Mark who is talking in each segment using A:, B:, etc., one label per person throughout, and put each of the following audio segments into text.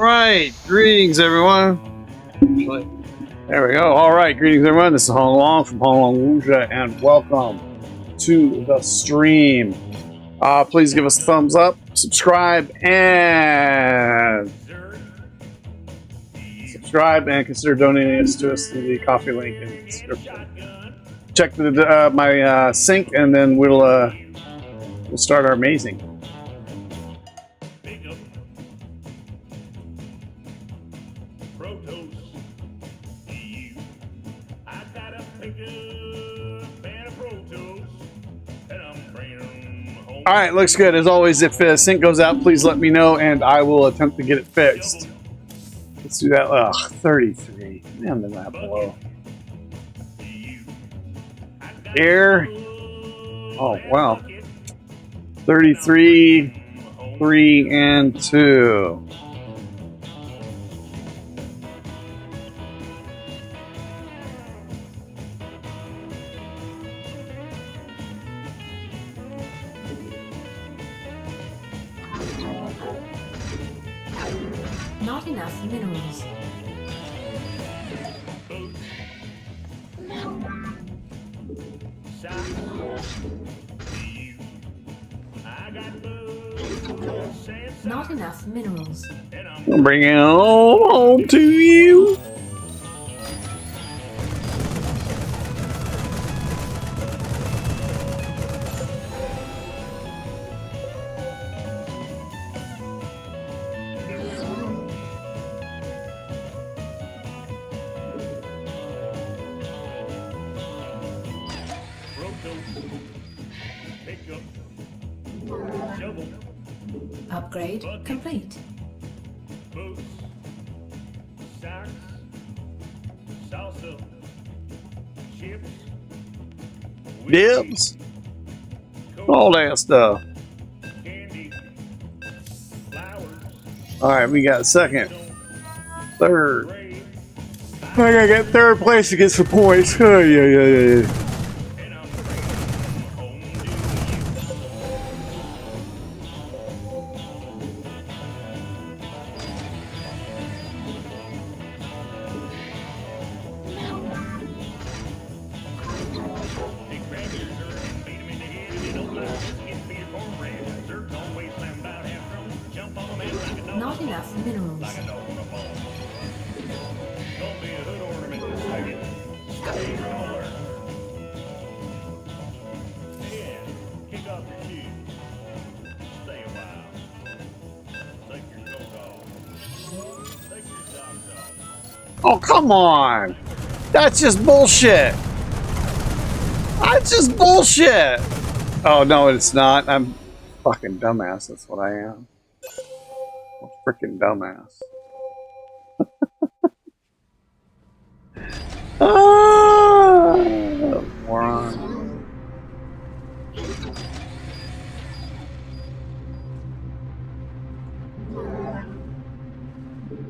A: right, greetings everyone. There we go. All right, greetings everyone. This is Hong Long from Hong Long Wuxia, and welcome to the stream. Please give us a thumbs up, subscribe, and consider donating to us through the coffee link in the description. Check my sync, and then we'll start our amazing. All right, looks good. As always, if sync goes out, please let me know, and I will attempt to get it fixed. Let's do that. Ugh, 33. Man, they're not below. Air. Oh, wow. 33, 3, and 2.
B: Not enough minerals. Not enough minerals.
A: I'll bring it all home to you.
B: Upgrade complete.
C: Boots, socks, salsa, chips,
A: Dibs. All that stuff.
C: candy, flowers,
A: All right, we got second, third.
C: gray,
A: I gotta get third place to get some points. Oh, yeah.
C: and I'm bringing home to you. They grab your dessert and beat 'em in the head, and they don't let 'em just get for your cornbread. Dessert always slam about half thrown. Jump on 'em and like a dog.
B: Not enough minerals.
C: Like a dog on a bone. Don't be a hood ornament this second. Stay roller. Yeah, kick off your shoes. Stay a while. Take your coat off. Take your socks off.
A: Oh, come on. That's just bullshit. That's just bullshit. Oh, no, it's not. I'm fucking dumbass. That's what I am. I'm a freaking dumbass. Ah, moron.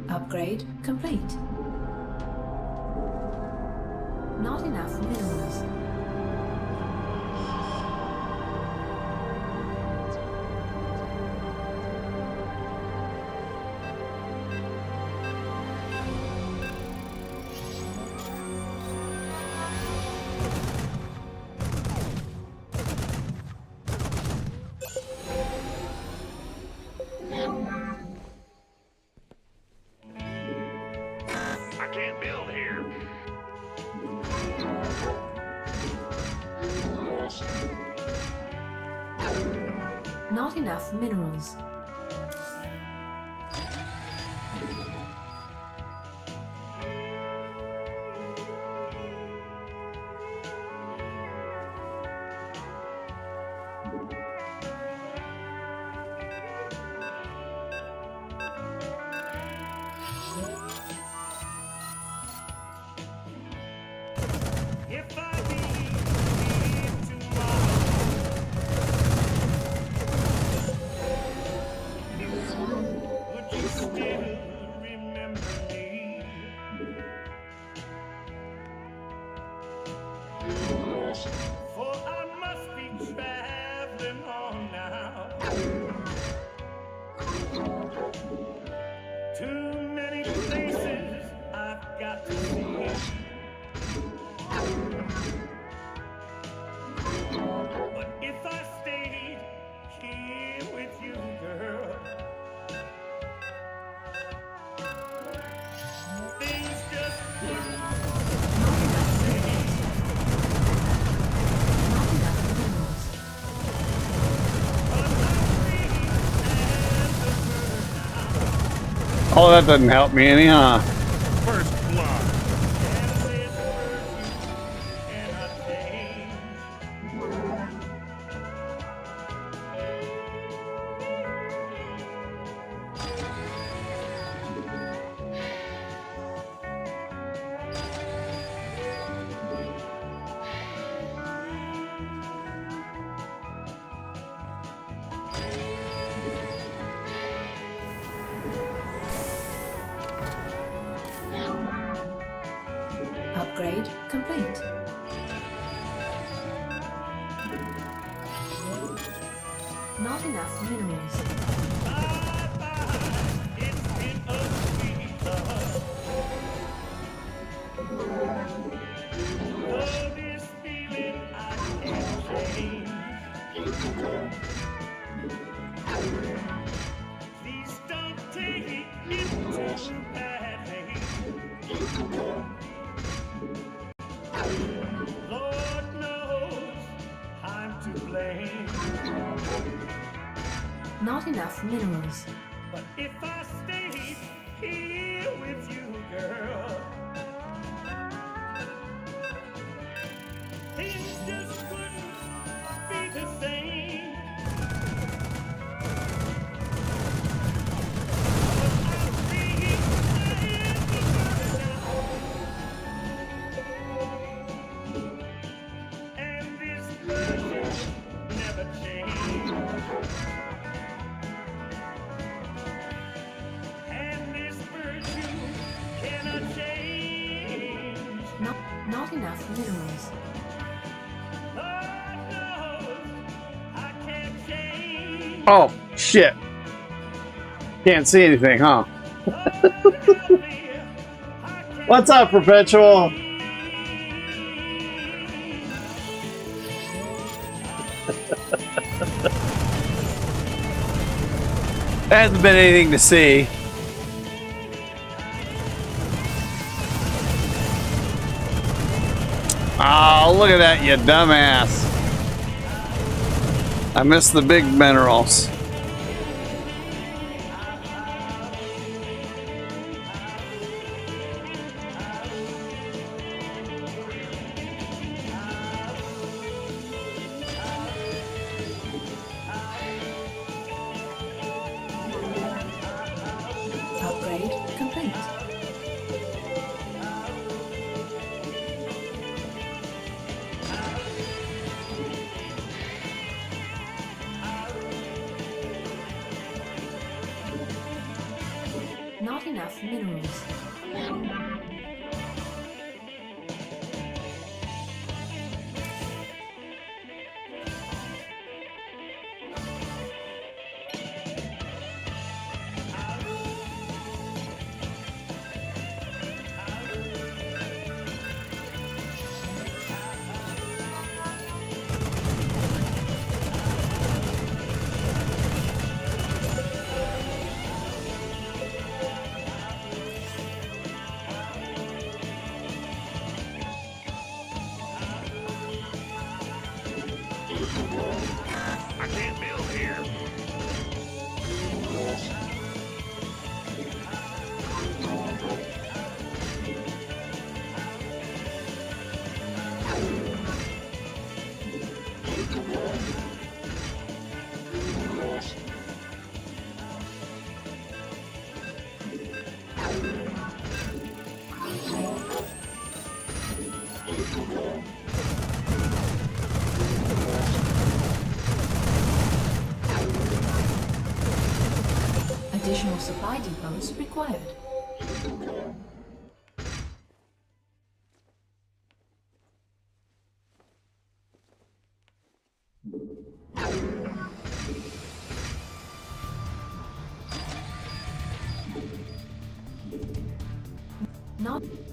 B: Upgrade complete. Not enough minerals.
C: I can't build here.
B: Not enough minerals.
C: If I leave tomorrow,
A: Oh, that doesn't help me any, huh?
C: First blood. Cannot change.
B: Upgrade complete. Not enough minerals.
C: Please don't take it into bad faith. Lord knows I'm to blame.
B: Not enough minerals.
C: But if I stayed here with you, girl, things just wouldn't be the same. And this version never changed. And this virtue cannot change.
B: Not enough minerals.
C: Lord knows I can't change.
A: Oh, shit. Can't see anything, huh? What's up, Perpetual? There hasn't been anything to see. Oh, look at that, you dumbass. I missed the big minerals.
B: Upgrade complete. Not enough minerals.
C: I can't build here.
B: Additional supply depots required.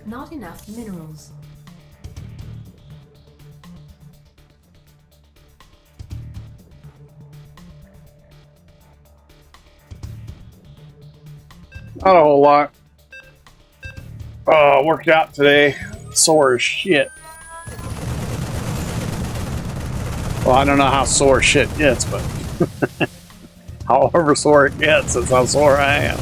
B: Not enough minerals.
A: Not a whole lot. Worked out today. Sore as shit. Well, I don't know how sore shit gets, but however sore it gets, that's how sore I am.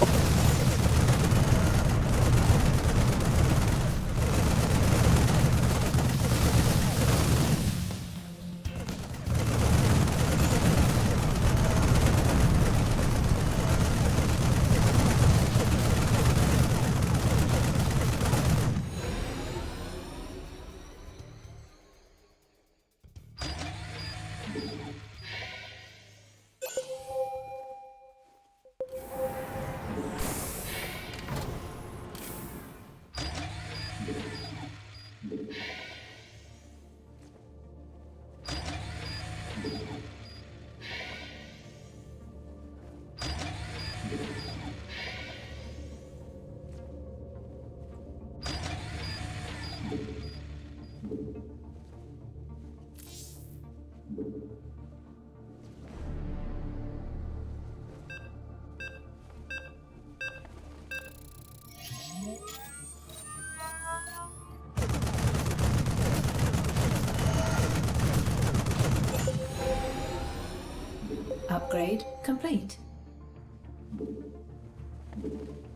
B: Upgrade complete.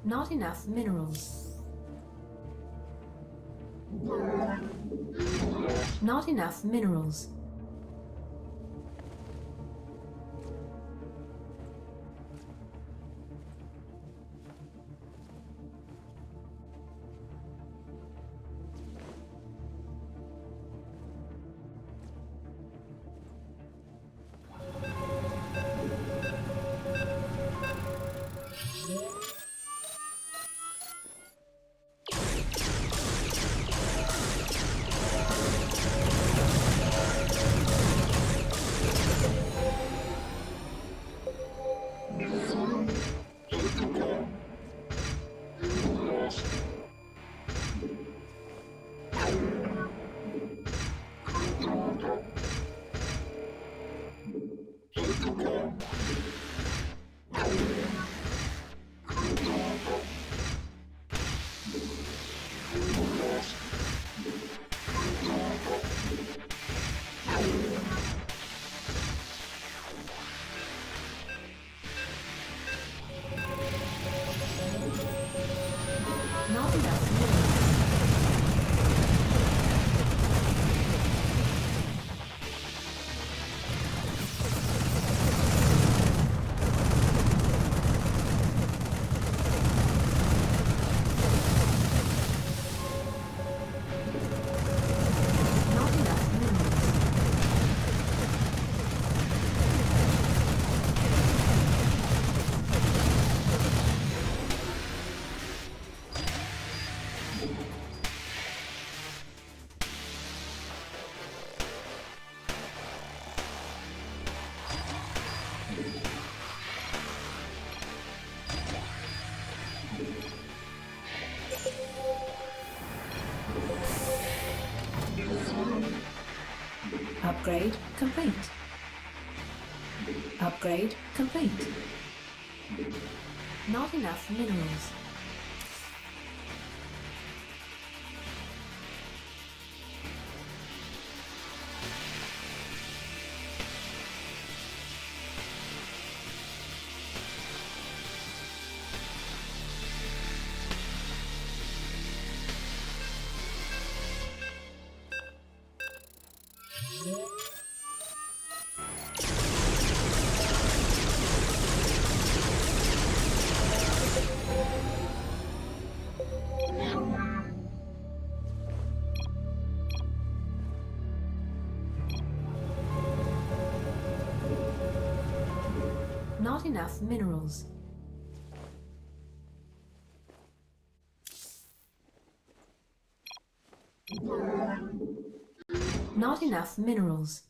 B: Not enough minerals. Not enough minerals. Not enough minerals. Not enough minerals. Upgrade complete. Upgrade complete. Not enough minerals. Not enough minerals. Not enough minerals.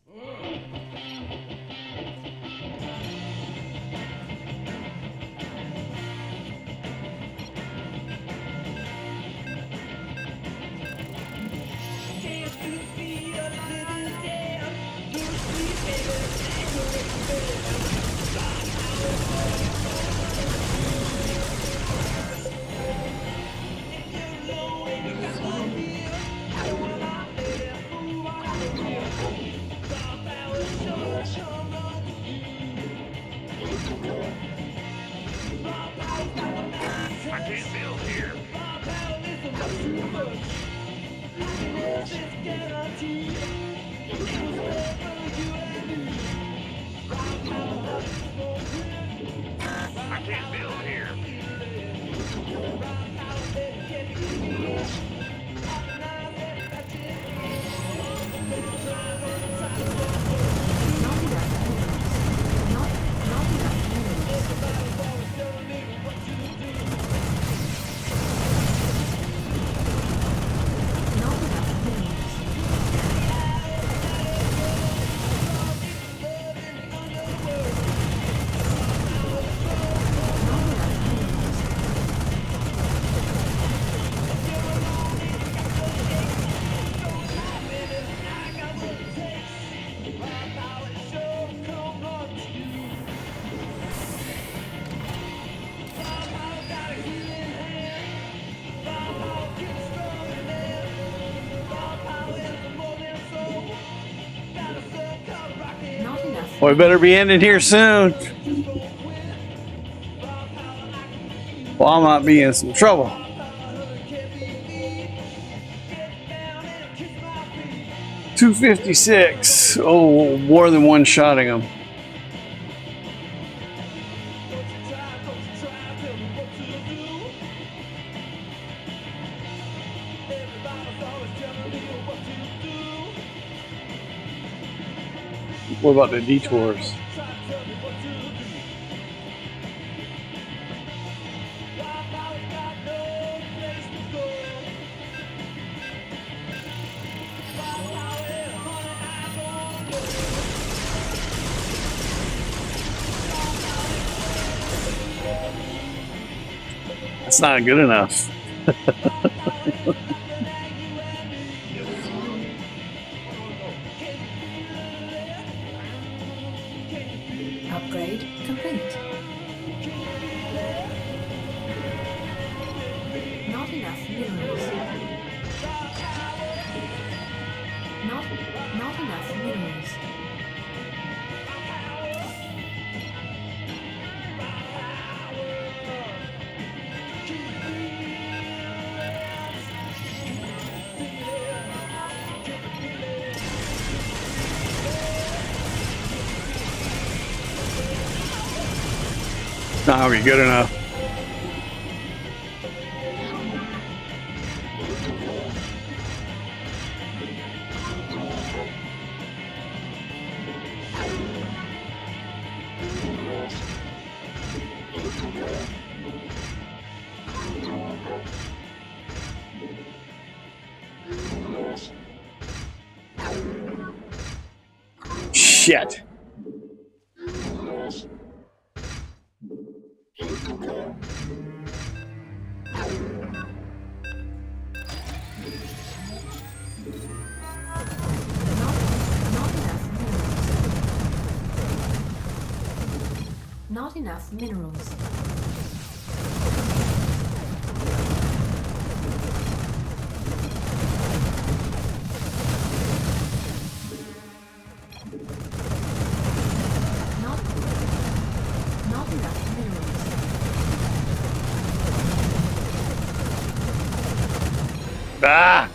C: I can't build here. I can't build here.
B: Not enough minerals. Not enough minerals. Not enough minerals. Not enough minerals. Not enough.
A: We better be ending here soon. Well, I might be in some trouble. 256. Oh, more than one shotting him. What about the detours? That's not good enough.
B: Upgrade complete. Not enough minerals. Not enough minerals.
A: Not gonna be good enough. Shit.
B: Not enough minerals. Not enough minerals.
A: Ah!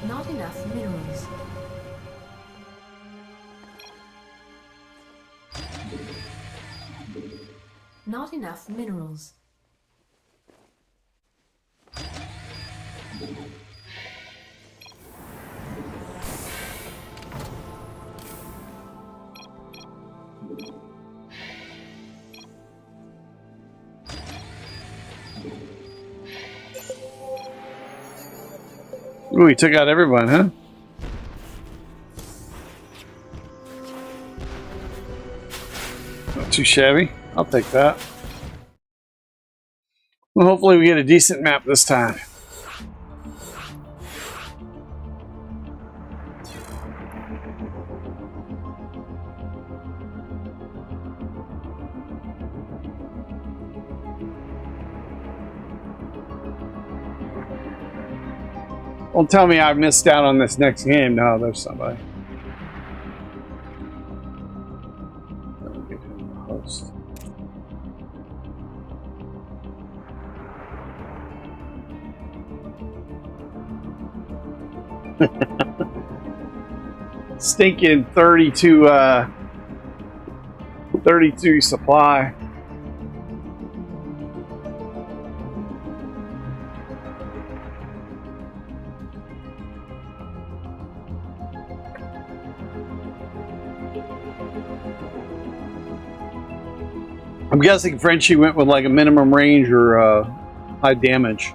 B: Not enough minerals. Not enough minerals.
A: Ooh, he took out everyone, huh? Not too shabby. I'll take that. Well, hopefully we get a decent map this time. Don't tell me I missed out on this next game. No, there's somebody. Let me get him the host. Stinking 32 supply. I'm guessing Frenchie went with like a minimum range or high damage.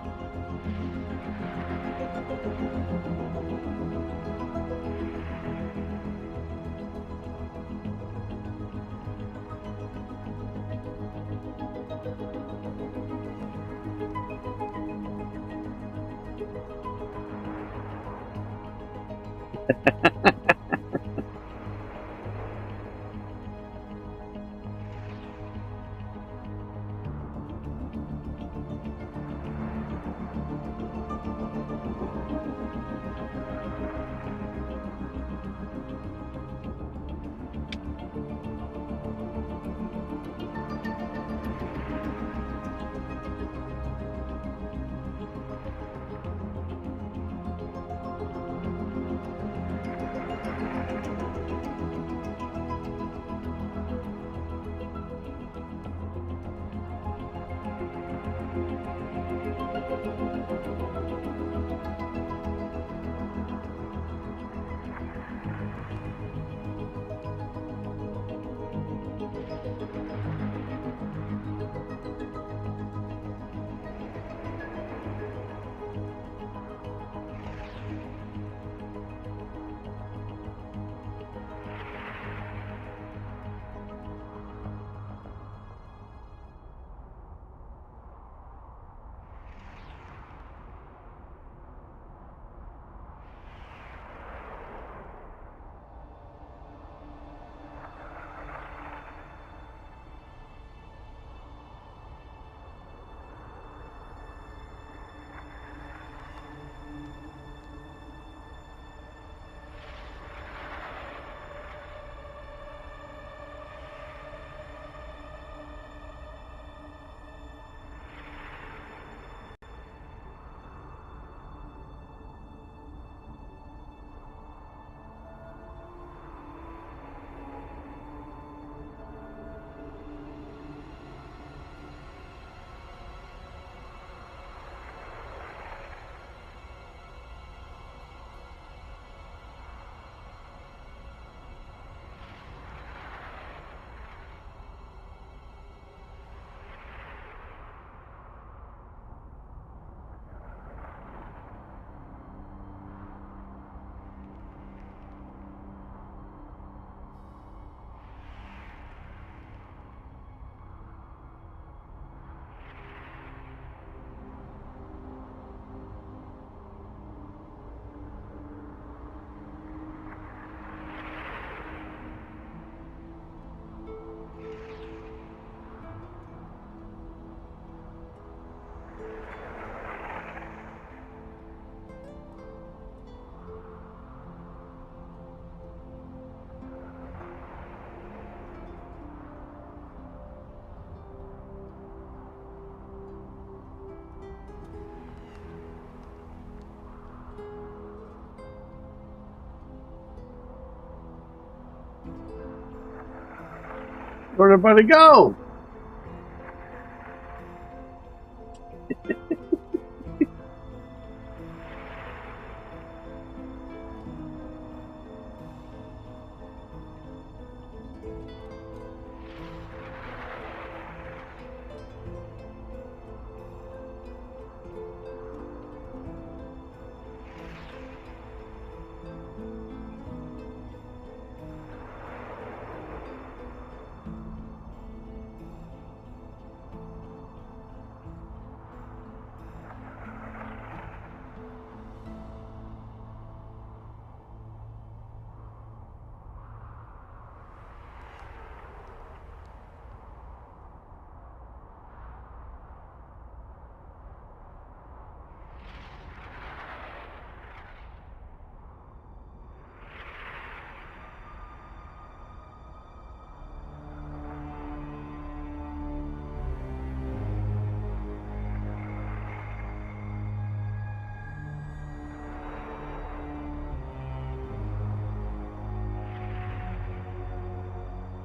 A: Where'd everybody go?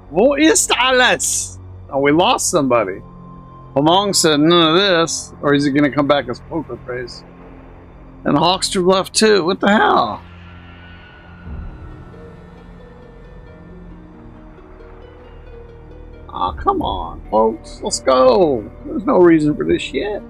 A: Wo ist alles? Oh, we lost somebody. Long said none of this, or is he going to come back as poker face? And Hawkster left too. What the hell? Aw, oh, come on, folks. Let's go. There's no reason for this yet.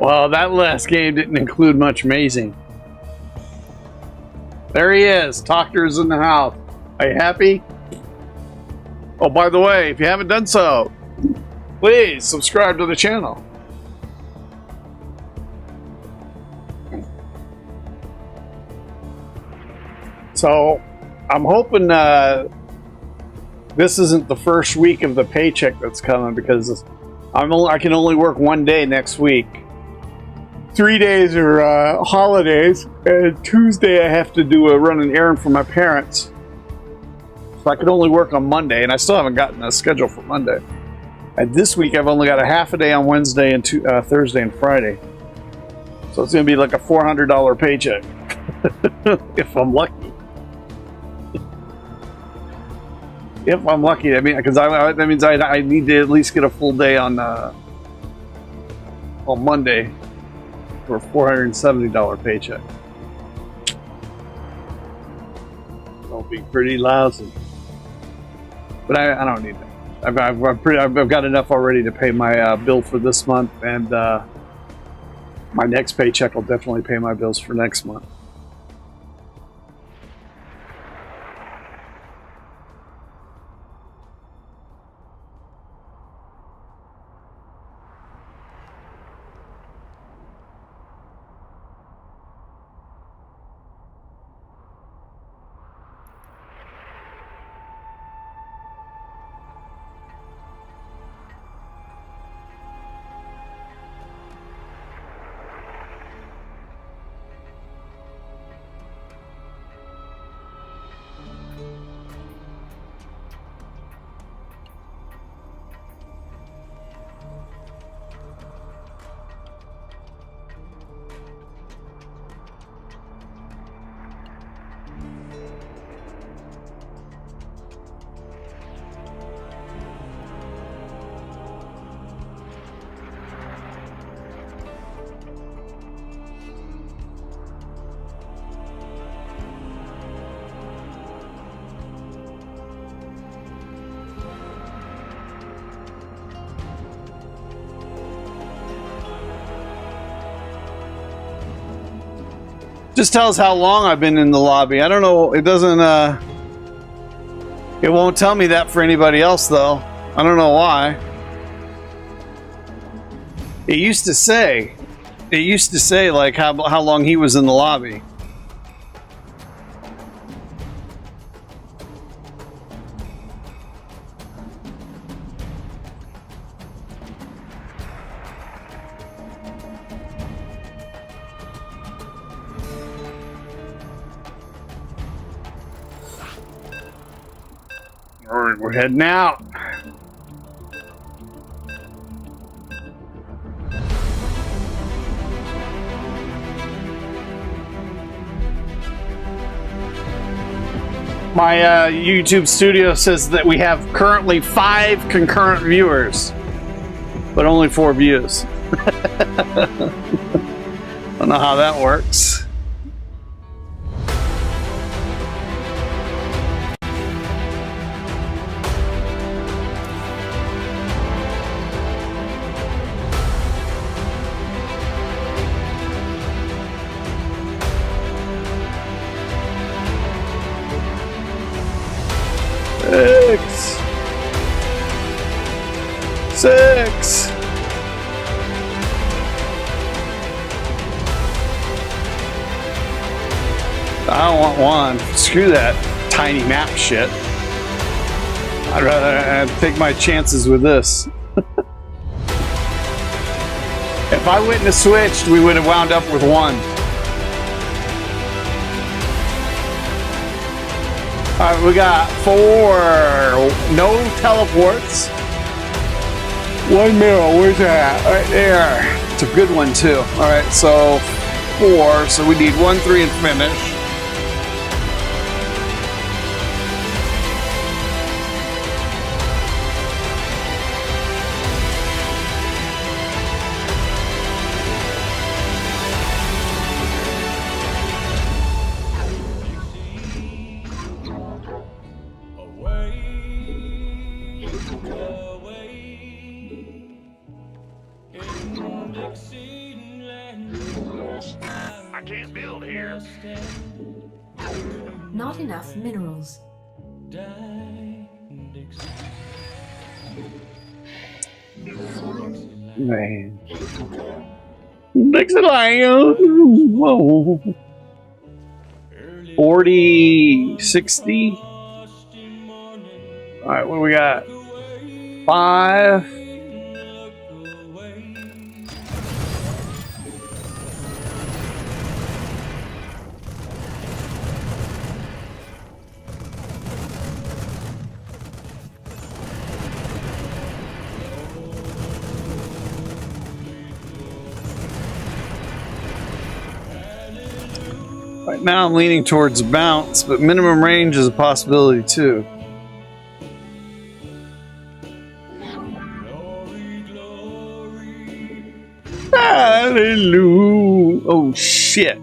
A: Well, that last game didn't include much amazing. There he is. Doctor's in the house. Are you happy? Oh, by the way, if you haven't done so, please subscribe to the channel. So, I'm hoping this isn't the first week of the paycheck that's coming, because I can only work one day next week. 3 days are holidays, and Tuesday I have to run an errand for my parents. So I could only work on Monday, and I still haven't gotten a schedule for Monday. And this week I've only got a half a day on Wednesday and Thursday and Friday. So it's going to be like a $400 paycheck if I'm lucky. If I'm lucky, I mean, because that means I need to at least get a full day on Monday for a $470 paycheck. It'll be pretty lousy, but I don't need that. I've got enough already to pay my bill for this month, and my next paycheck will definitely pay my bills for next month. Just tells how long I've been in the lobby. I don't know. It doesn't. It won't tell me that for anybody else, though. I don't know why. It used to say. It used to say like how long he was in the lobby. Alright, we're heading out. My YouTube studio says that we have currently 5 concurrent viewers, but only 4 views. Don't know how that works. Six. I don't want 1. Screw that tiny map shit. I'd rather take my chances with this. If I wouldn't have switched, we would have wound up with 1. Alright, we got 4 no teleports. 1 mirror, where's that? Right there. It's a good one too. Alright, so 4, so we need 1, 3, and finish.
C: can't build here.
B: Not enough minerals.
A: Man. Dixieland. Whoa. 40, 60. All right, what do we got? 5. Right now I'm leaning towards bounce, but minimum range is a possibility too. Hallelujah. Oh shit.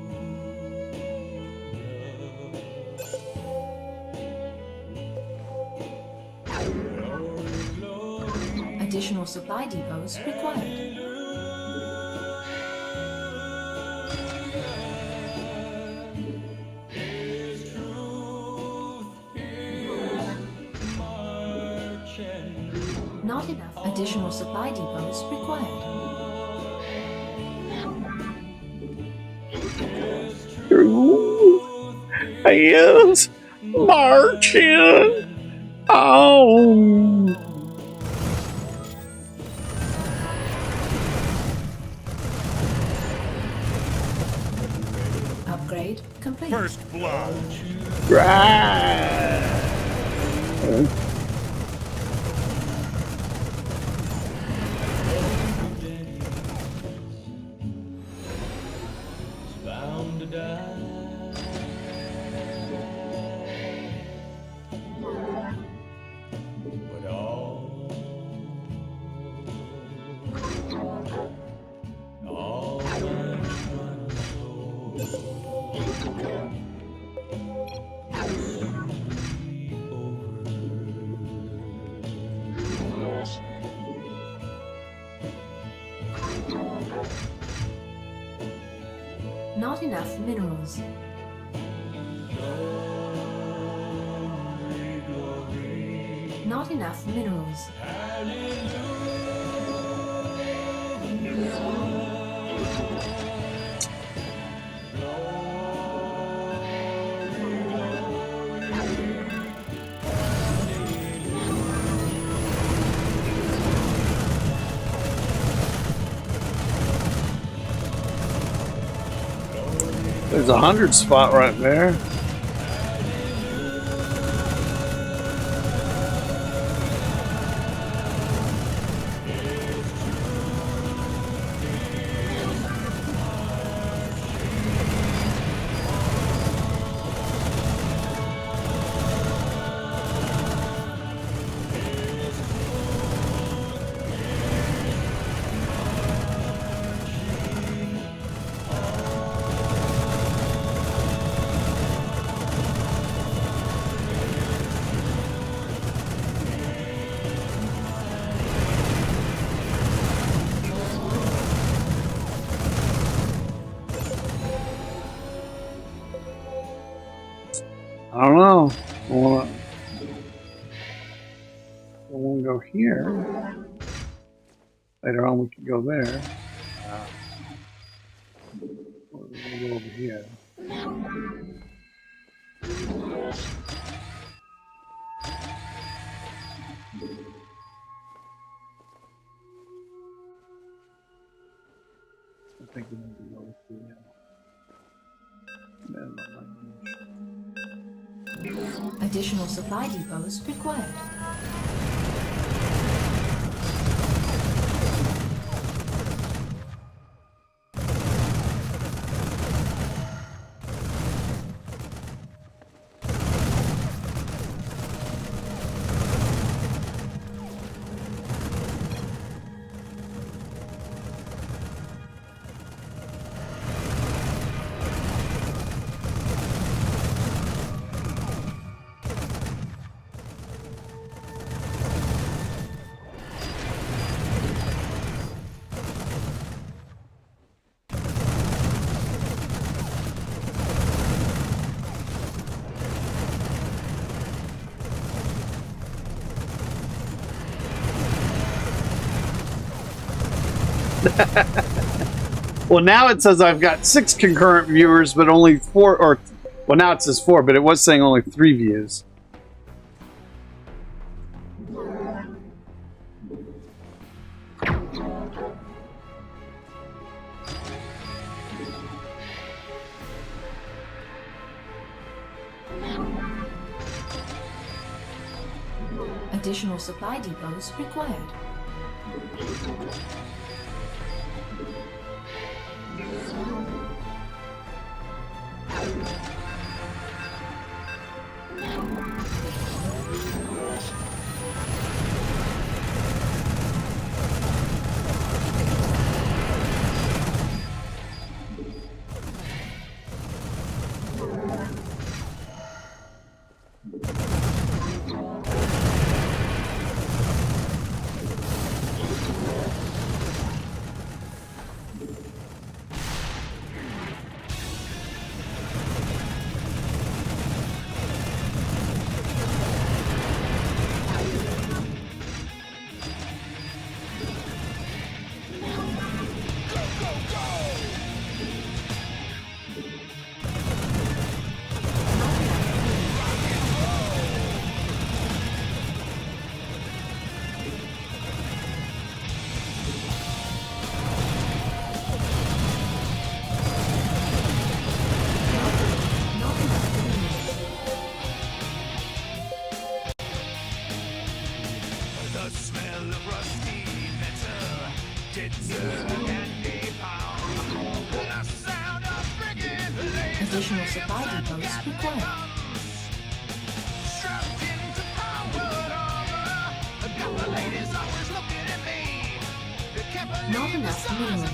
B: Additional supply depots required. Not enough additional supply depots required.
A: Yes, marching on.
B: Upgrade complete.
C: First blood.
A: Right.
D: Bound to die. But all my
B: Not enough minerals. Not enough minerals.
A: There's a 100 spot right there. I don't know. I want to go here. Later on, we can go there. We're going to go over here. I think we need to go through
B: Additional supply depots required.
A: Well, now it says I've got 6 concurrent viewers, but only 4, or well, now it says 4, but it was saying only 3 views.
B: Additional supply depots required. Additional supply depots required. Not enough minerals.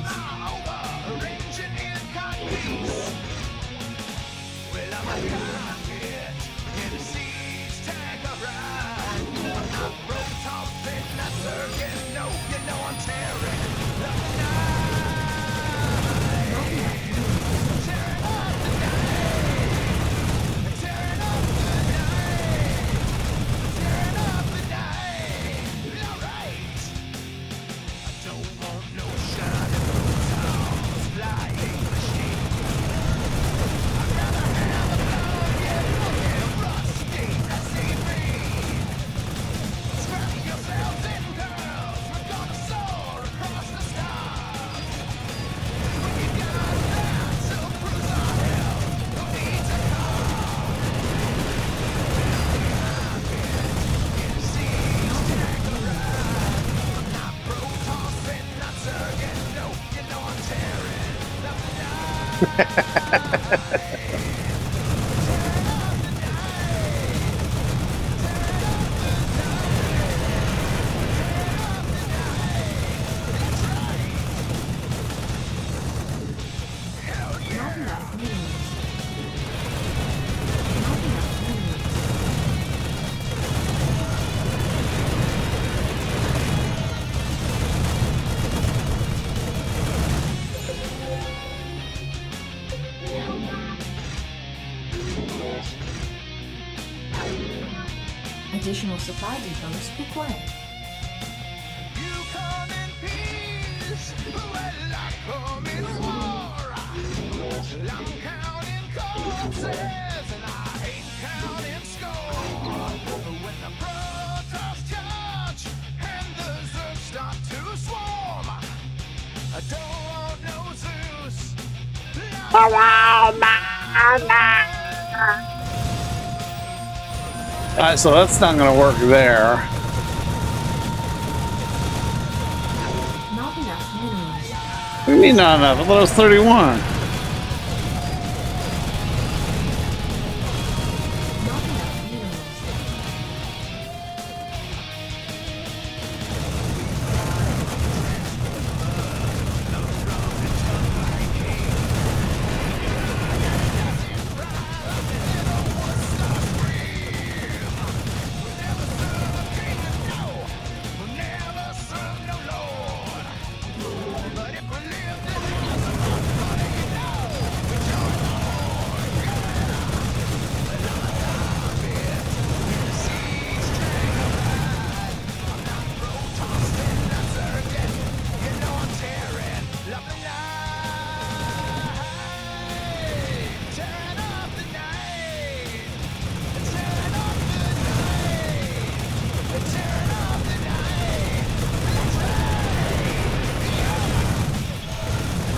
B: Additional supply depots required.
E: You come in peace, well, I come in war. I'm counting corpses and I ain't counting score. When the protoss charge and the Zergs start to swarm, I don't want no Zeus.
A: So that's not going to work there.
B: Not enough minerals.
A: What do you mean not enough? I thought it was 31.
B: Not enough minerals.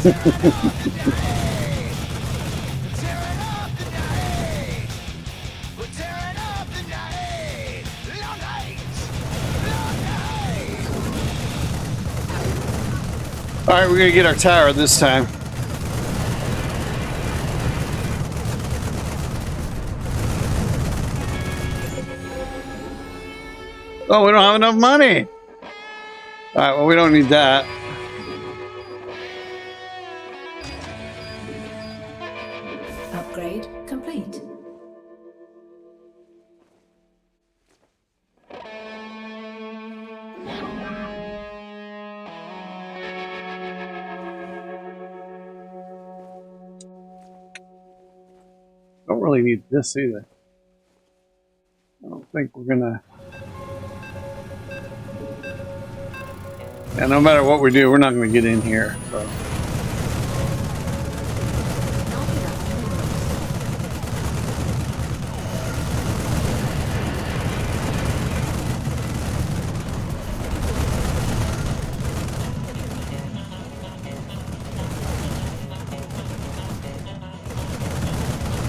E: Tearing up the night. We're tearing up the night. Long nights. Long nights.
A: All right, we're gonna get our tower this time. Oh, we don't have enough money. All right, well, we don't need that.
B: Upgrade complete.
A: Don't really need this either. I don't think we're gonna. Yeah, no matter what we do, we're not gonna get in here. So.
B: Not enough minerals. Not enough minerals.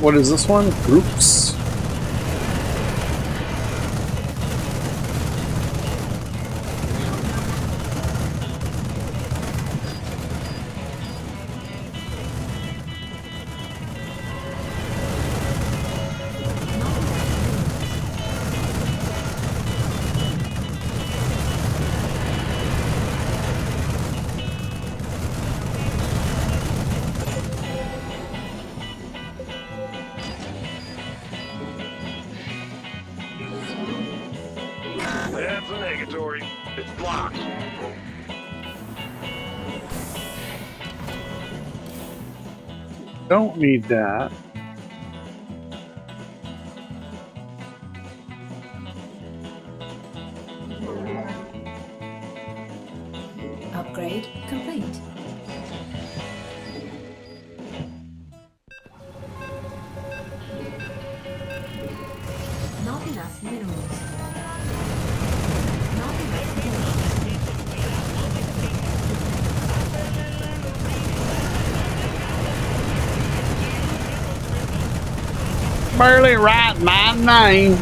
A: What is this one? Groups.
C: That's a negatory. It's blocked.
A: Don't need that.
B: Upgrade complete. Not enough minerals. Not enough minerals.
A: Barely write my name.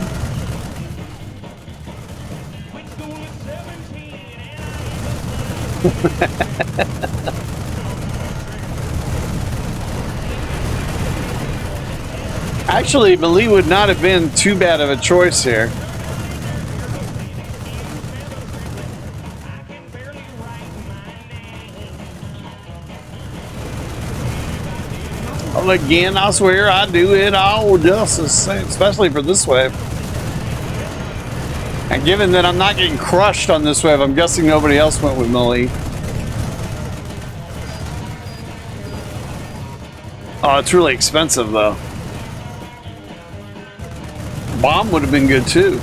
A: Actually, Malie would not have been too bad of a choice here. Well, again, I swear I do it all just the same, especially for this wave. And given that I'm not getting crushed on this wave, I'm guessing nobody else went with Malie. Oh, it's really expensive though. Bomb would have been good too.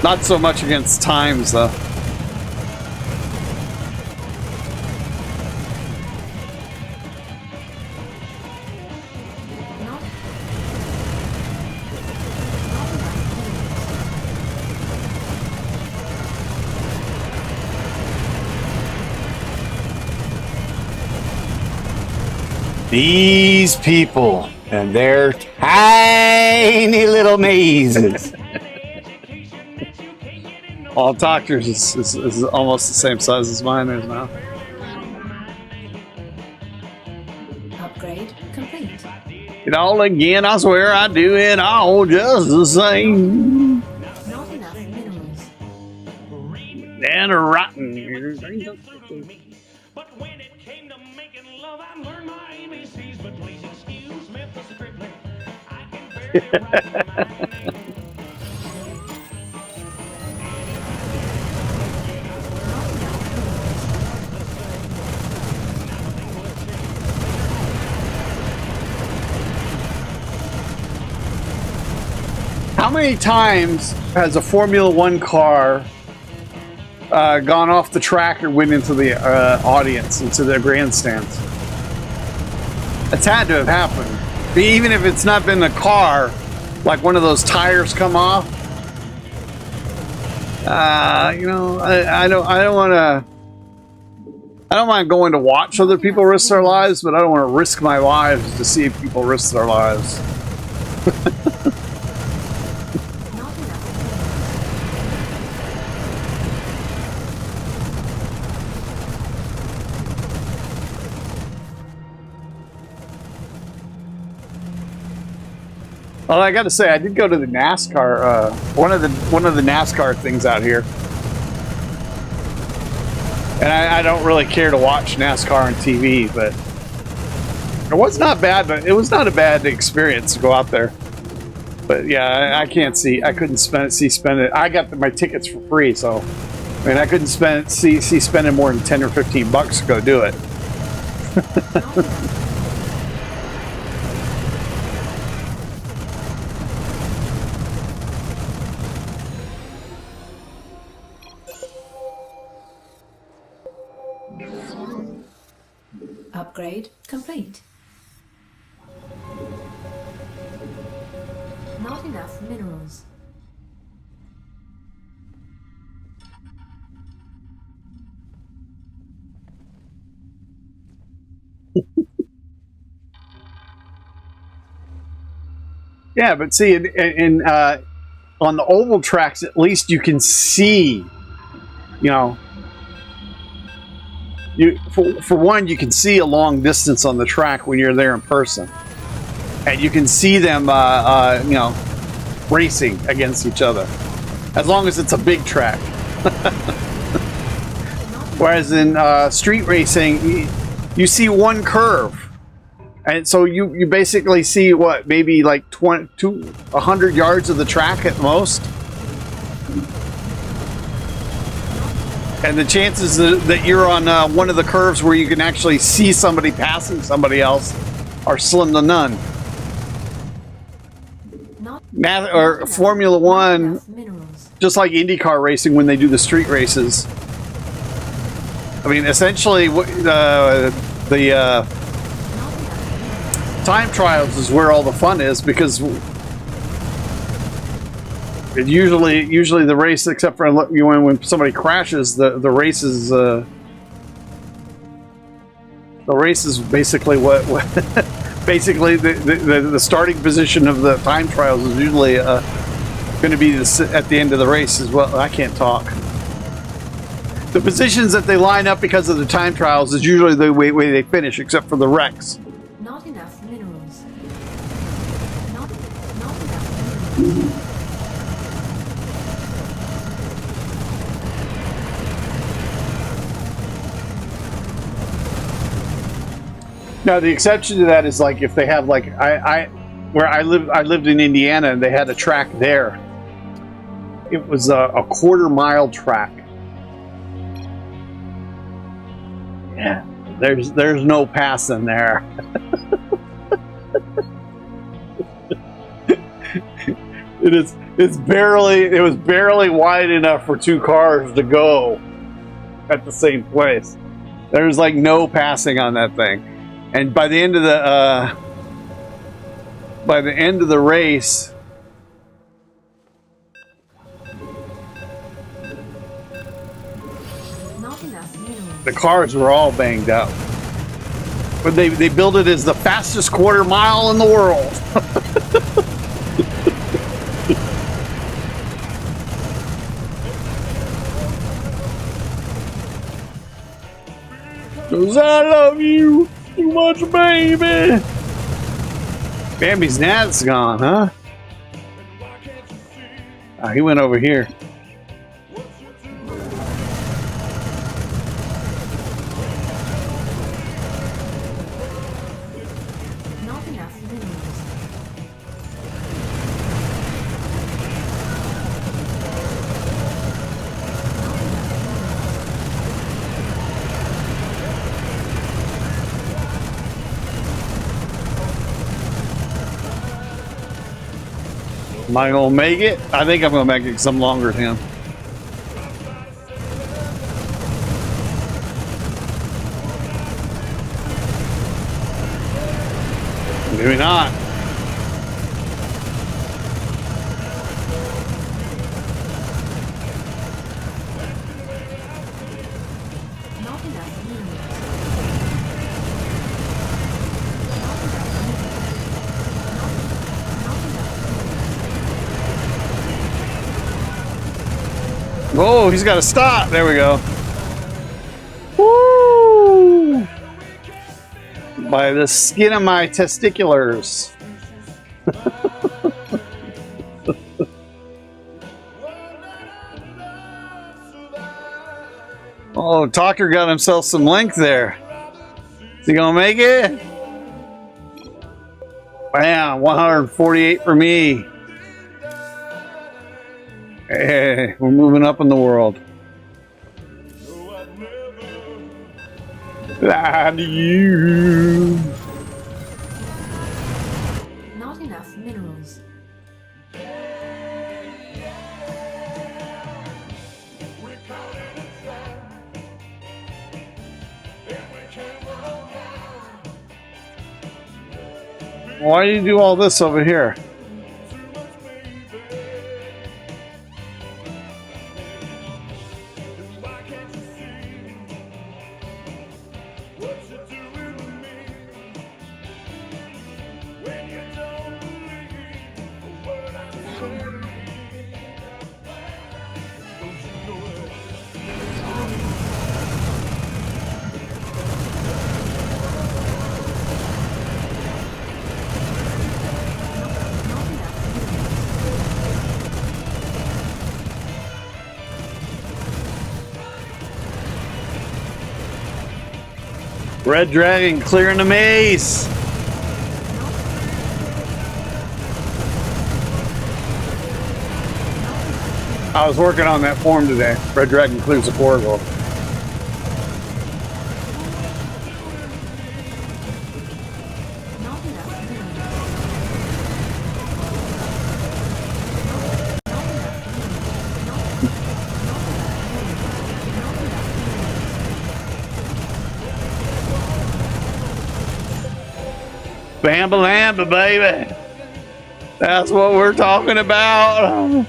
A: Not so much against times though.
B: Not
F: These people and their tiny little mazes.
A: All doctors is almost the same size as mine is now.
B: upgrade complete.
A: It all again, I swear I do it all just the same.
B: Not enough minerals.
A: And rotten.
C: But when it came to making love, I learned my ABCs. But please excuse me for scribbling. I can barely write my name.
A: How many times has a Formula One car gone off the track or went into the audience, into the grandstands? It's had to have happened. Even if it's not been a car, like one of those tires come off. You know, I don't mind going to watch other people risk their lives, but I don't want to risk my lives to see people risk their lives. Well, I got to say, I did go to the NASCAR, one of the NASCAR things out here, and I don't really care to watch NASCAR on TV, but it was not bad. But it was not a bad experience to go out there. But yeah, I can't see. I couldn't spend it. I got my tickets for free, so I mean, I couldn't see spending more than $10 or $15 to go do it.
B: Upgrade complete. Not enough minerals.
A: Yeah, but see, on the oval tracks, at least you can see, you know, for one, you can see a long distance on the track when you're there in person, and you can see them, you know, racing against each other, as long as it's a big track. Whereas in street racing, you see one curve. And so you basically see what, maybe like 100 yards of the track at most. And the chances that you're on one of the curves where you can actually see somebody passing somebody else are slim to none. Or Formula One, just like IndyCar racing when they do the street races. I mean, essentially, the time trials is where all the fun is, because it usually the race, except for when somebody crashes, the race is basically what basically the starting position of the time trials is usually going to be at the end of the race as well. I can't talk. The positions that they line up because of the time trials is usually the way they finish, except for the wrecks.
B: Not enough minerals. Not enough minerals.
A: Now the exception to that is like if they have like I lived in Indiana and they had a track there. It was a quarter-mile track. Yeah, there's no passing there. It was barely wide enough for two cars to go at the same place. There's like no passing on that thing. And by the end of the race,
B: Not enough minerals.
A: the cars were all banged up. But they built it as the fastest quarter mile in the world. Cause I love you too much, baby. Bambi's nat's gone, huh? He went over here. Am I gonna make it? I think I'm gonna make it because I'm longer than him. Maybe not.
B: Not enough minerals.
A: Whoa, he's got to stop. There we go. Woo! By the skin of my testiculars. Oh, Talker got himself some length there. Is he gonna make it? Bam, 148 for me. Hey, we're moving up in the world. Lie to you.
B: Not enough minerals.
A: Why do you do all this over here? Red Dragon clearing the maze. I was working on that form today. Red Dragon clears the corridor.
B: Not enough minerals.
A: Bamba Lamba, baby. That's what we're talking about.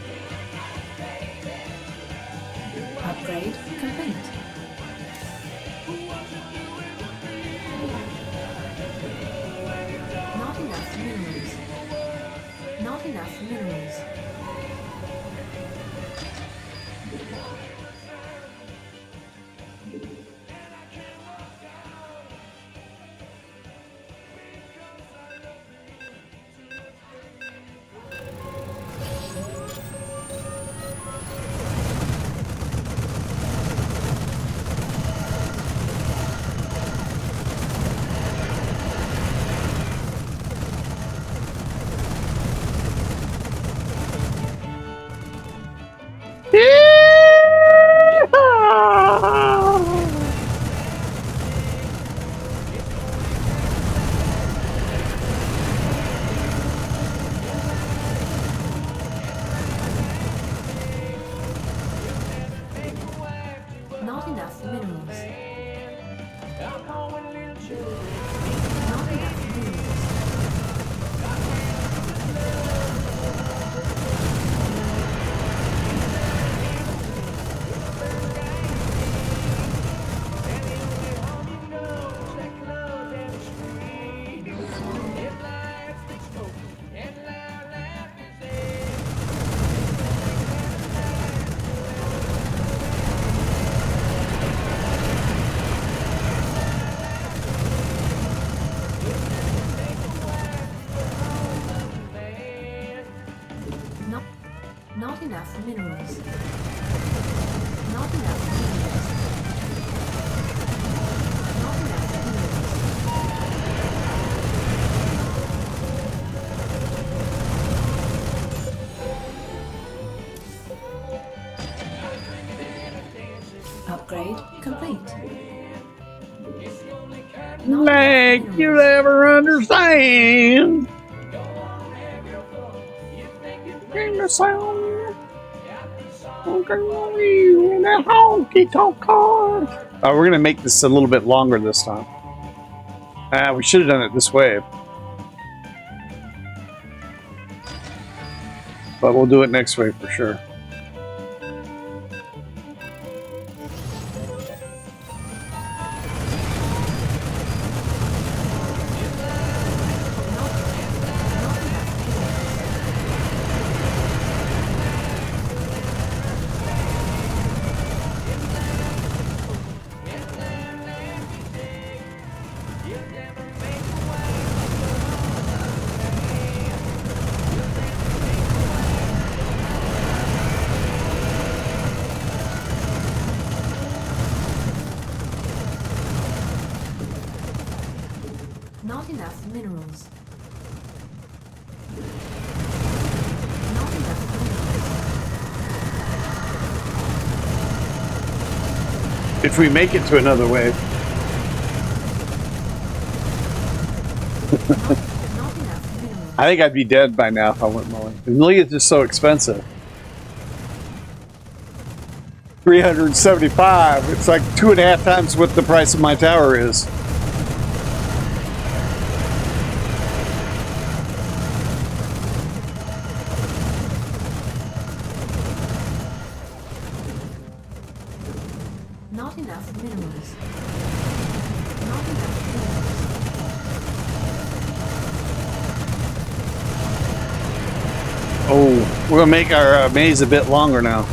B: Upgrade complete. Not enough minerals. Not enough minerals. Not enough minerals. Not enough minerals. Not enough minerals. Not enough minerals. Not enough minerals. Upgrade complete. Not
A: Make
B: enough
A: you
B: minerals.
A: ever understand. your sound. In that honky tonk car. We're gonna make this a little bit longer this time. We should have done it this way, but we'll do it next way for sure.
B: Not enough minerals. Not enough minerals.
A: If we make it to another wave.
B: Not enough minerals.
A: I think I'd be dead by now if I went mowing. Look, it's just so expensive. 375. It's like 2.5 times what the price of my tower is.
B: Not enough minerals. Not enough minerals.
A: Oh, we're gonna make our maze a bit longer now.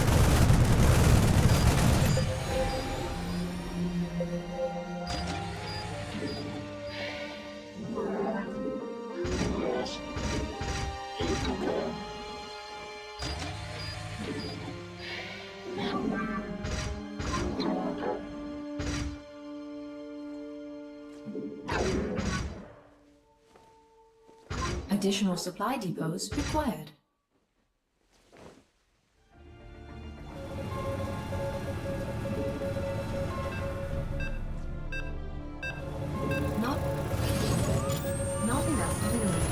B: Additional supply depots required. Not enough minerals. Not enough. Not enough minerals.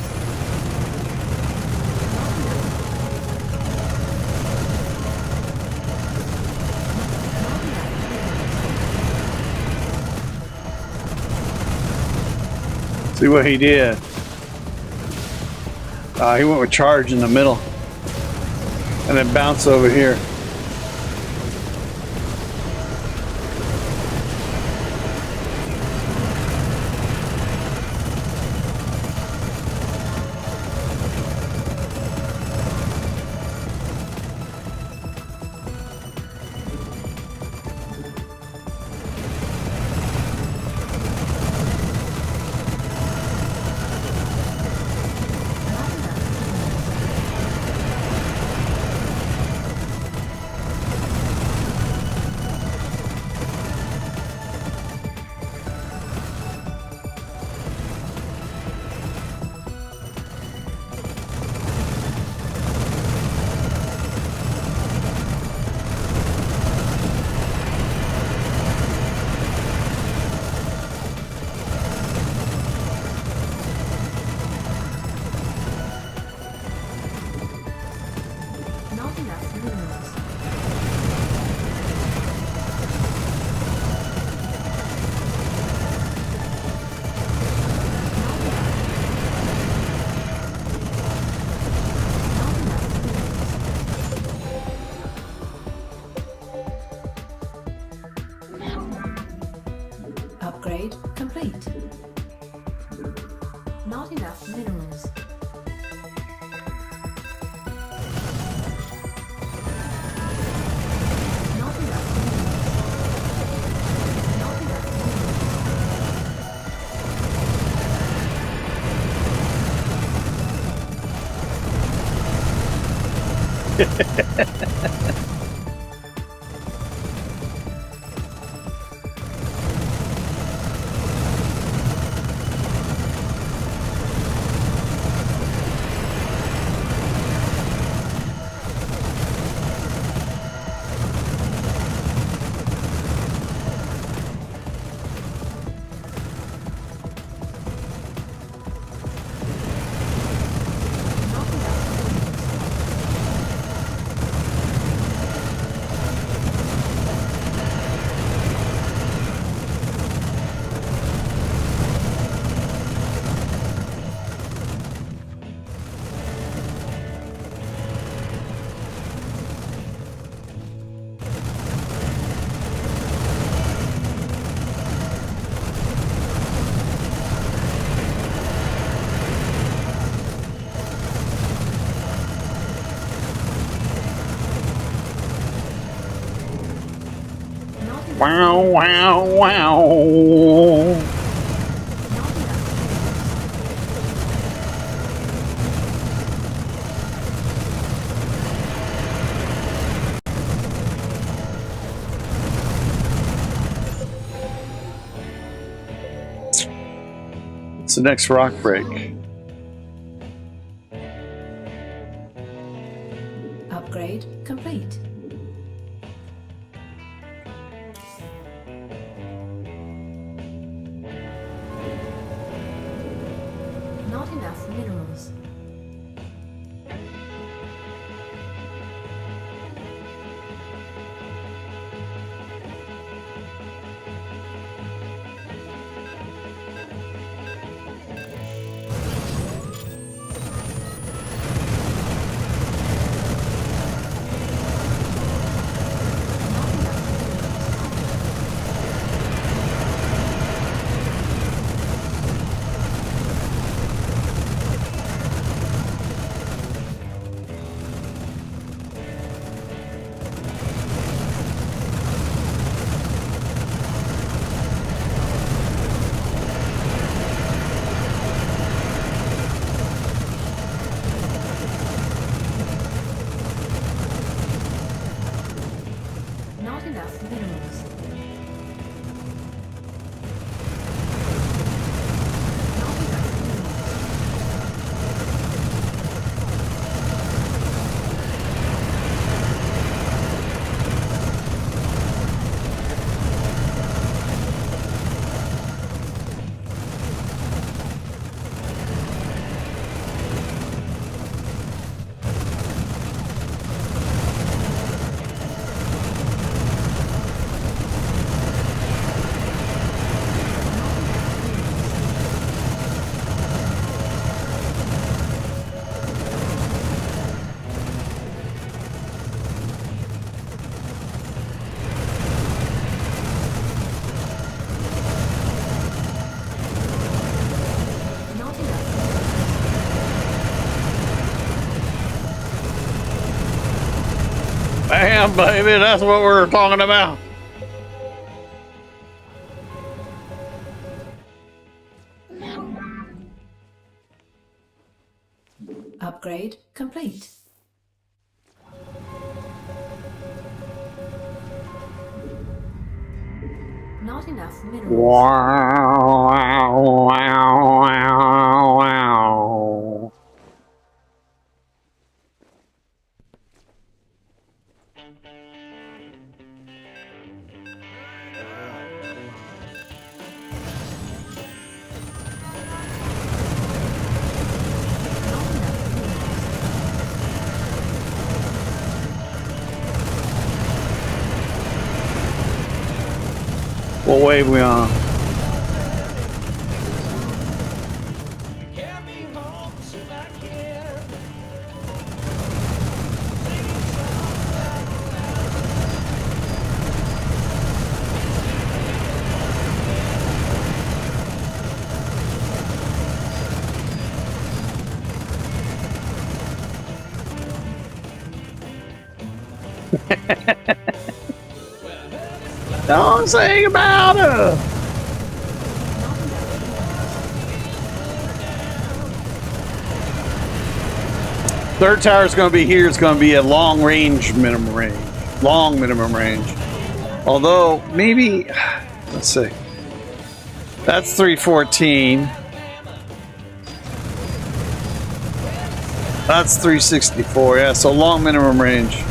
A: See what he did. He went with charge in the middle. And then bounce over here.
B: Not enough minerals. Upgrade complete. Not enough minerals. Not enough minerals. Not enough minerals. Not enough minerals.
A: Wow, wow, wow.
B: Not enough
A: What's the next rock break?
B: upgrade complete. Not enough minerals. Not enough minerals. Not enough minerals. Not enough minerals. Not enough.
A: Bam, baby, that's what we're talking about.
B: Upgrade complete. Not enough minerals.
A: Wow, wow, wow, wow, wow.
B: Not enough minerals.
A: What wave we on?
D: Carry me home till I can.
A: Don't sing about it. Third tower is going to be here. It's going to be a long range minimum range. Long minimum range. Although, maybe, let's see. That's 314. That's 364. Yeah, so long minimum range.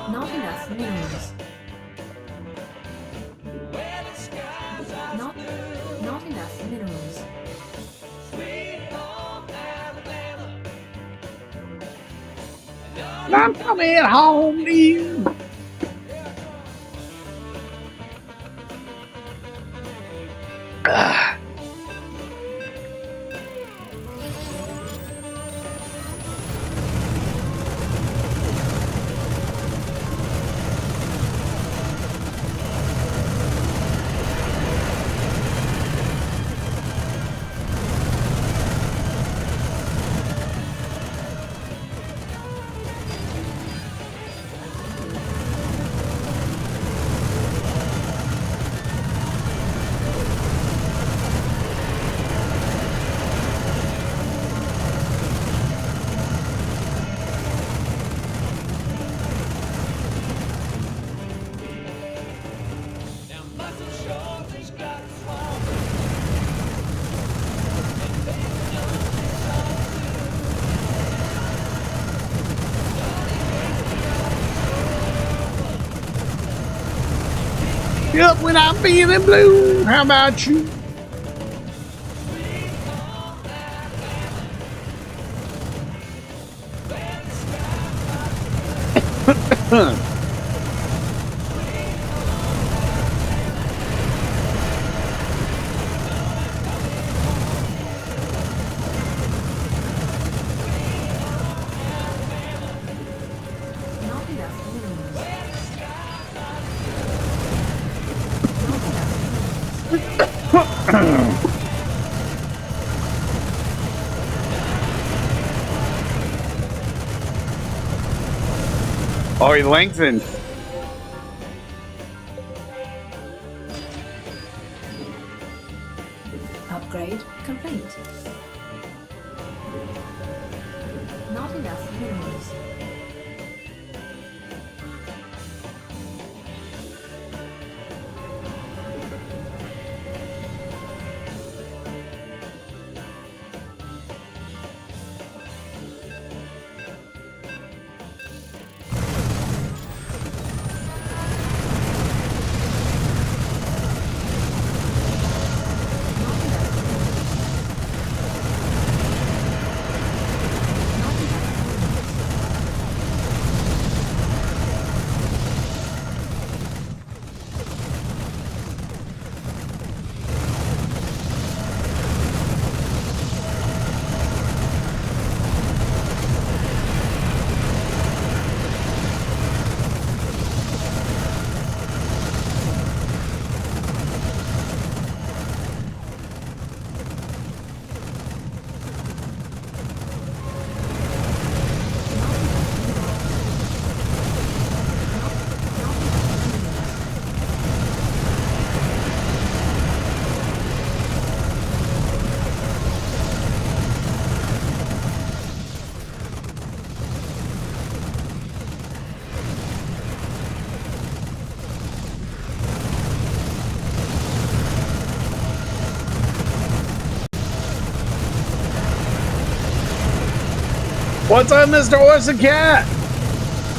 B: Not enough minerals. Not enough minerals.
A: And I'm coming home to you. Ah. Yep, when I'm feeling blue, how about you?
B: Not enough minerals.
A: Oh, he lengthened.
B: Upgrade complete. Not enough minerals.
A: What's up, Mr. Orson Cat?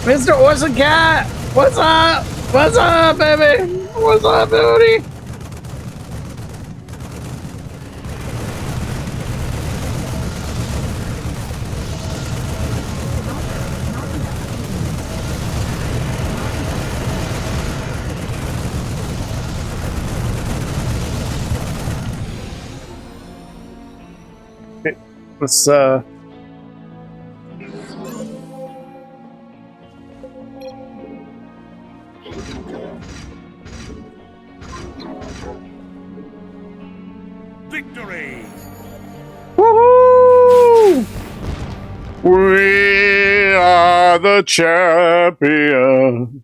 A: Mr. Orson Cat! What's up? What's up, baby? What's up, booty? Let's
C: Victory!
A: woohoo! We are the champions.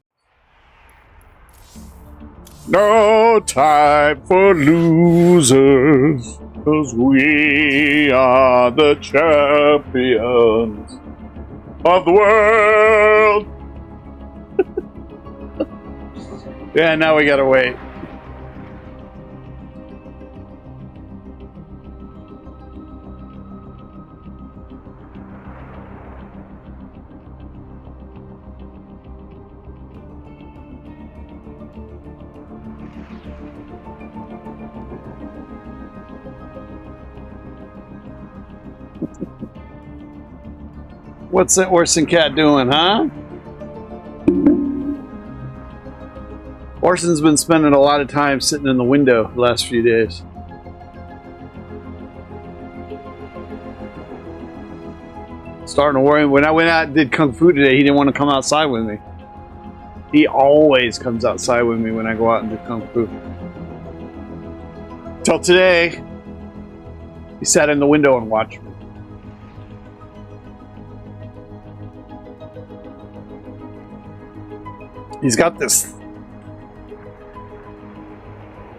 A: No time for losers, 'cause we are the champions of the world. Yeah, now we gotta wait. What's that Orson cat doing, huh? Orson's been spending a lot of time sitting in the window the last few days. Starting to worry. When I went out and did Kung Fu today, he didn't want to come outside with me. He always comes outside with me when I go out and do Kung Fu. Till today, he sat in the window and watched me. He's got this,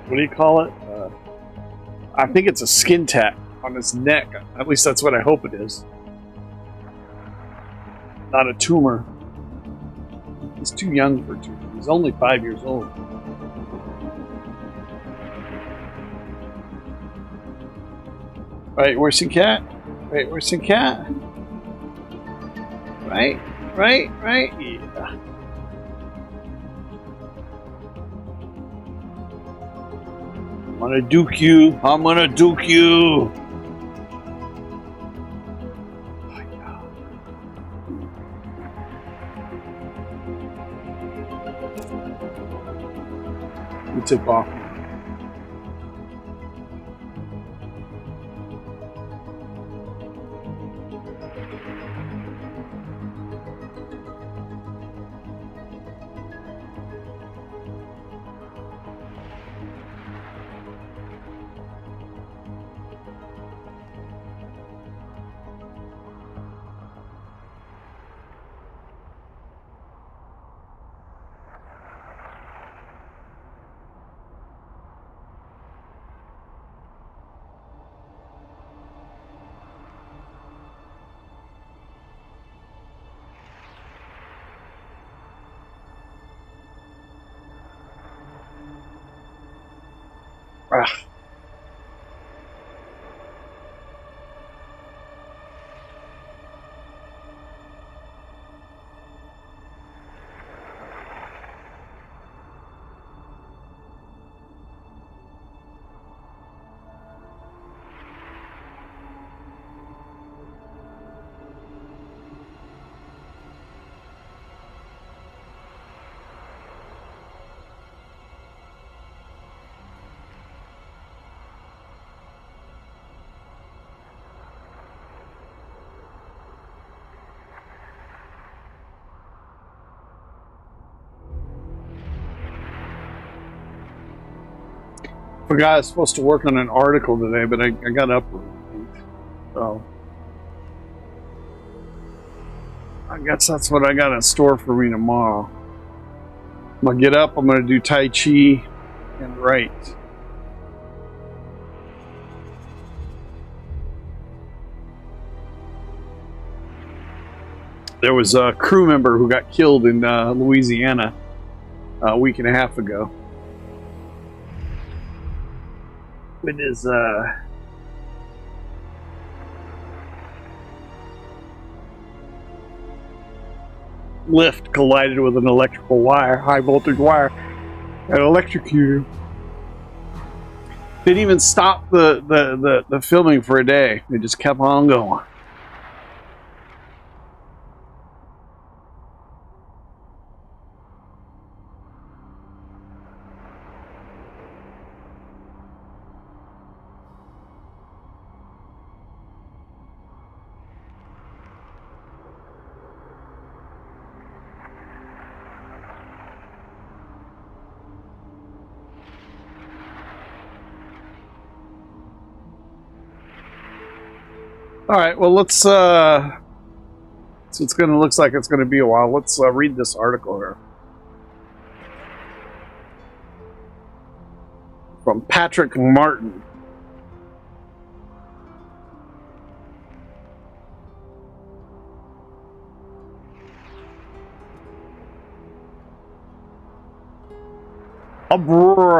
A: what do you call it? I think it's a skin tack on his neck. At least that's what I hope it is. Not a tumor. He's too young for a tumor. He's only 5 years old. Right, where's the cat? Right, where's the cat? Right, yeah. I'm gonna duke you. I'm gonna duke you. You tip off. Ah. Forgot I was supposed to work on an article today, but I got up late. So I guess that's what I got in store for me tomorrow. I'm gonna get up, I'm gonna do Tai Chi and write. There was a crew member who got killed in Louisiana a week and a half ago. When his lift collided with an electrical wire, high voltage wire, and electrocuted him. Didn't even stop the filming for a day. They just kept on going. All right, well, let's, so it's going to, looks like it's going to be a while. Let's read this article here. From Patrick Martin.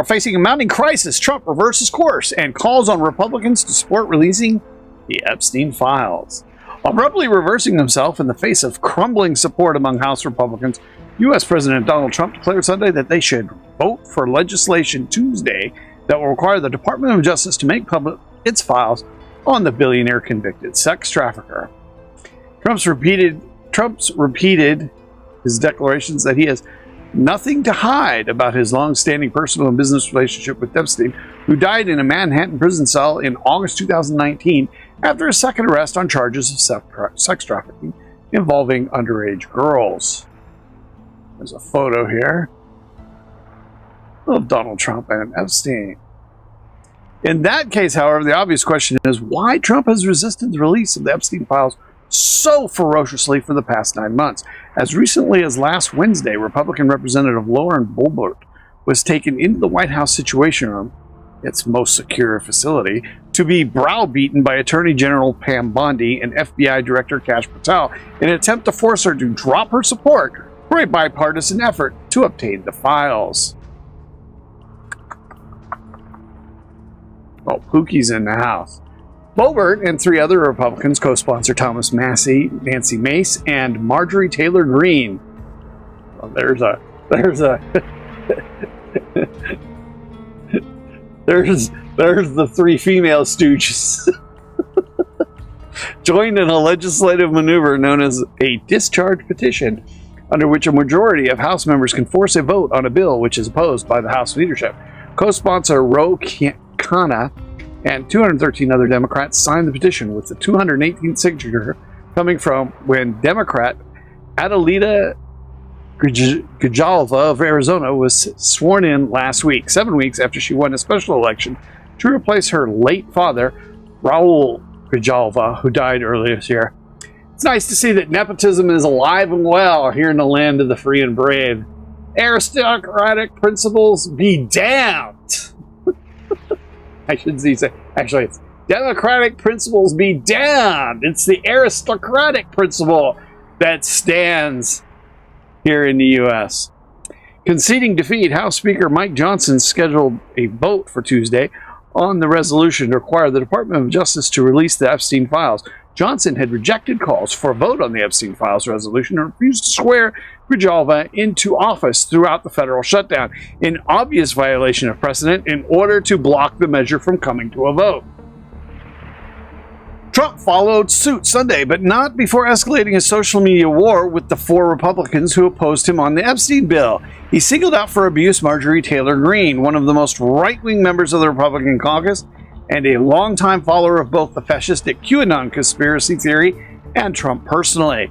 A: Facing a mounting crisis, Trump reverses course and calls on Republicans to support releasing the Epstein files. Abruptly reversing himself in the face of crumbling support among House Republicans, U.S. President Donald Trump declared Sunday that they should vote for legislation Tuesday that will require the Department of Justice to make public its files on the billionaire convicted sex trafficker. Trump's repeated his declarations that he has nothing to hide about his long-standing personal and business relationship with Epstein, who died in a Manhattan prison cell in August 2019 after a second arrest on charges of sex trafficking involving underage girls. There's a photo here of Donald Trump and Epstein. In that case, however, the obvious question is why Trump has resisted the release of the Epstein files so ferociously for the past 9 months. As recently as last Wednesday, Republican Representative Lauren Boebert was taken into the White House Situation Room, its most secure facility, to be browbeaten by Attorney General Pam Bondi and FBI Director Kash Patel in an attempt to force her to drop her support for a bipartisan effort to obtain the files. Oh, Pookie's in the house. Boebert and 3 other Republicans co-sponsor Thomas Massie, Nancy Mace, and Marjorie Taylor Greene. Well, there's the 3 female stooges. Joined in a legislative maneuver known as a discharge petition, under which a majority of House members can force a vote on a bill which is opposed by the House leadership. Co-sponsor Ro Khanna and 213 other Democrats signed the petition, with the 218th signature coming from when Democrat Adelita Grijalva of Arizona was sworn in last week, 7 weeks after she won a special election to replace her late father, Raul Grijalva, who died earlier this year. It's nice to see that nepotism is alive and well here in the land of the free and brave. Aristocratic principles be damned. I should say, actually, it's democratic principles be damned. It's the aristocratic principle that stands here in the U.S. Conceding defeat, House Speaker Mike Johnson scheduled a vote for Tuesday on the resolution to require the Department of Justice to release the Epstein files. Johnson had rejected calls for a vote on the Epstein files resolution and refused to swear Grijalva into office throughout the federal shutdown, in obvious violation of precedent, in order to block the measure from coming to a vote. Trump followed suit Sunday, but not before escalating a social media war with the 4 Republicans who opposed him on the Epstein bill. He singled out for abuse Marjorie Taylor Greene, one of the most right-wing members of the Republican caucus, and a longtime follower of both the fascistic QAnon conspiracy theory and Trump personally.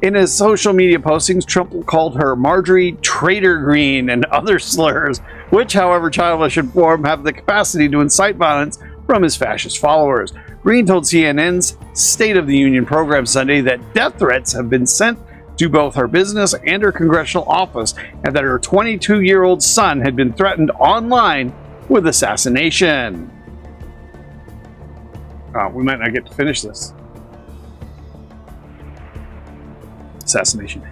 A: In his social media postings, Trump called her Marjorie Traitor Greene and other slurs, which, however childish in form, have the capacity to incite violence from his fascist followers. Greene told CNN's State of the Union program Sunday that death threats have been sent to both her business and her congressional office, and that her 22-year-old son had been threatened online with assassination. We might not get to finish this. Assassination.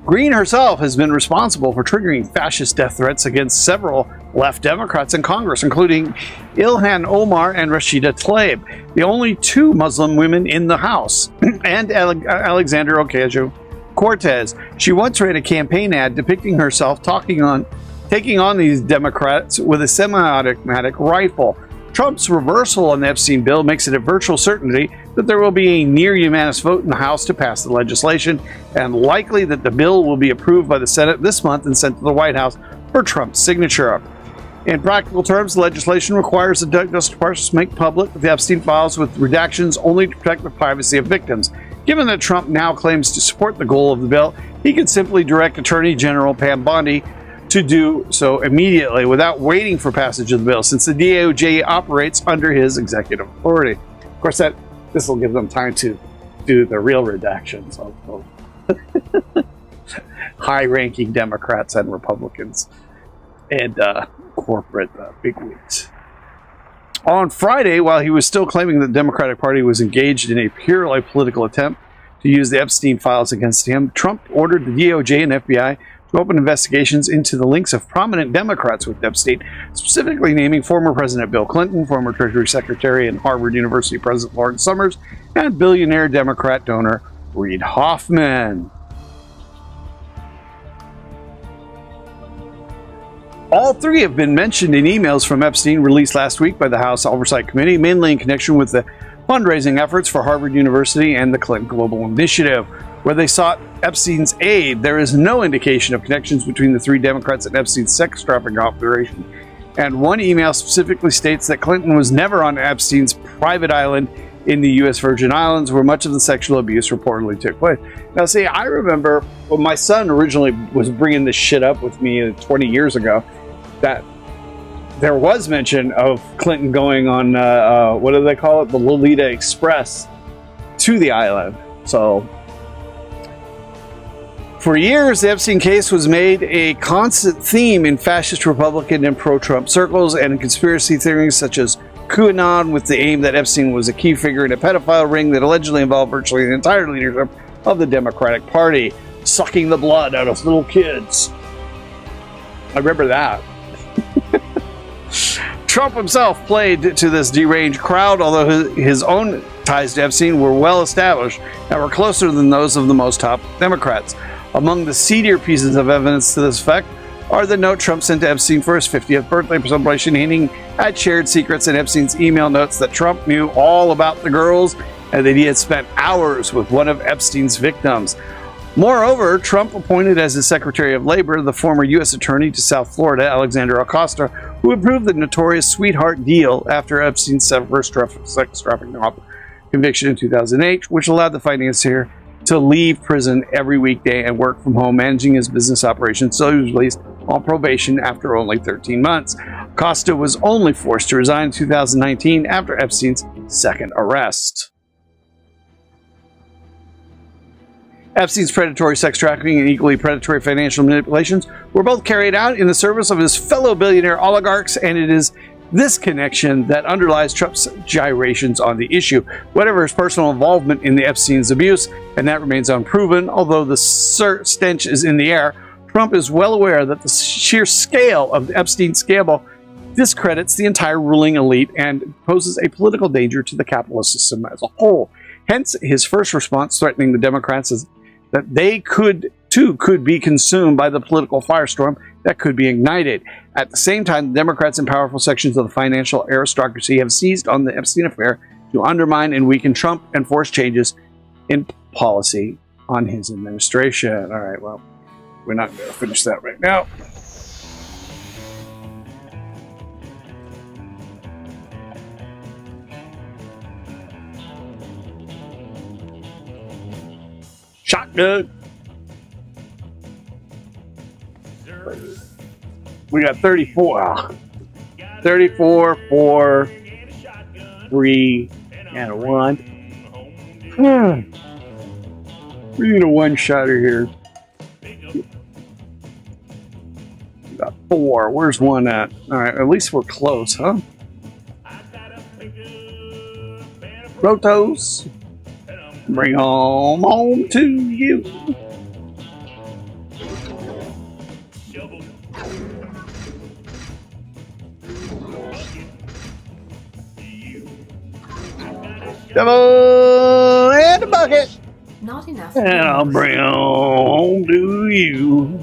A: Greene herself has been responsible for triggering fascist death threats against several left Democrats in Congress, including Ilhan Omar and Rashida Tlaib, the only 2 Muslim women in the House, and Alexandria Ocasio-Cortez. She once ran a campaign ad depicting herself taking on these Democrats with a semi-automatic rifle. Trump's reversal on the Epstein bill makes it a virtual certainty that there will be a near-unanimous vote in the House to pass the legislation, and likely that the bill will be approved by the Senate this month and sent to the White House for Trump's signature. In practical terms, the legislation requires the Justice Department to make public the Epstein files with redactions only to protect the privacy of victims. Given that Trump now claims to support the goal of the bill, he could simply direct Attorney General Pam Bondi to do so immediately without waiting for passage of the bill, since the DOJ operates under his executive authority. Of course, this will give them time to do the real redactions of high-ranking Democrats and Republicans and corporate bigwigs. On Friday, while he was still claiming that the Democratic Party was engaged in a purely political attempt to use the Epstein files against him, Trump ordered the DOJ and FBI to open investigations into the links of prominent Democrats with Epstein, specifically naming former President Bill Clinton, former Treasury Secretary and Harvard University President Lawrence Summers, and billionaire Democrat donor Reid Hoffman. All 3 have been mentioned in emails from Epstein released last week by the House Oversight Committee, mainly in connection with the fundraising efforts for Harvard University and the Clinton Global Initiative, where they sought Epstein's aid. There is no indication of connections between the three Democrats and Epstein's sex trafficking operation, and one email specifically states that Clinton was never on Epstein's private island in the U.S. Virgin Islands, where much of the sexual abuse reportedly took place. Now, see, I remember when my son originally was bringing this shit up with me 20 years ago, that there was mention of Clinton going on, what do they call it? The Lolita Express to the island. So, for years, the Epstein case was made a constant theme in fascist Republican and pro-Trump circles and in conspiracy theories such as QAnon, with the aim that Epstein was a key figure in a pedophile ring that allegedly involved virtually the entire leadership of the Democratic Party, sucking the blood out of little kids. I remember that. Trump himself played to this deranged crowd, although his own ties to Epstein were well established and were closer than those of the most top Democrats. Among the seedier pieces of evidence to this effect are the note Trump sent to Epstein for his 50th birthday celebration, hinting at shared secrets in Epstein's email notes that Trump knew all about the girls and that he had spent hours with one of Epstein's victims. Moreover, Trump appointed as his Secretary of Labor the former U.S. Attorney to South Florida, Alexander Acosta, who approved the notorious sweetheart deal after Epstein's first sex trafficking conviction in 2008, which allowed the financier to leave prison every weekday and work from home, managing his business operations, so he was released on probation after only 13 months. Acosta was only forced to resign in 2019 after Epstein's second arrest. Epstein's predatory sex trafficking and equally predatory financial manipulations were both carried out in the service of his fellow billionaire oligarchs, and it is this connection that underlies Trump's gyrations on the issue. Whatever his personal involvement in the Epstein's abuse, and that remains unproven, although the stench is in the air, Trump is well aware that the sheer scale of the Epstein scandal discredits the entire ruling elite and poses a political danger to the capitalist system as a whole. Hence, his first response threatening the Democrats is that they could be consumed by the political firestorm that could be ignited. At the same time, the Democrats and powerful sections of the financial aristocracy have seized on the Epstein affair to undermine and weaken Trump and force changes in policy on his administration. All right, well, we're not going to finish that right now. Shotgun. We got 34. 34, 4, 3, and a 1. We need a one-shotter here. We got 4. Where's 1 at? Alright, at least we're close, huh? Rotos. Bring home to you. Double and a bucket.
B: Not enough.
A: And I'll bring home to you.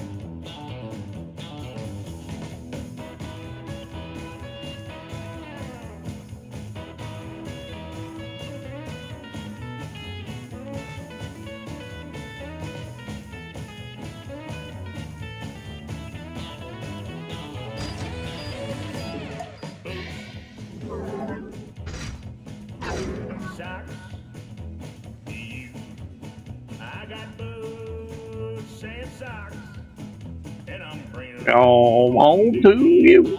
A: Home to you.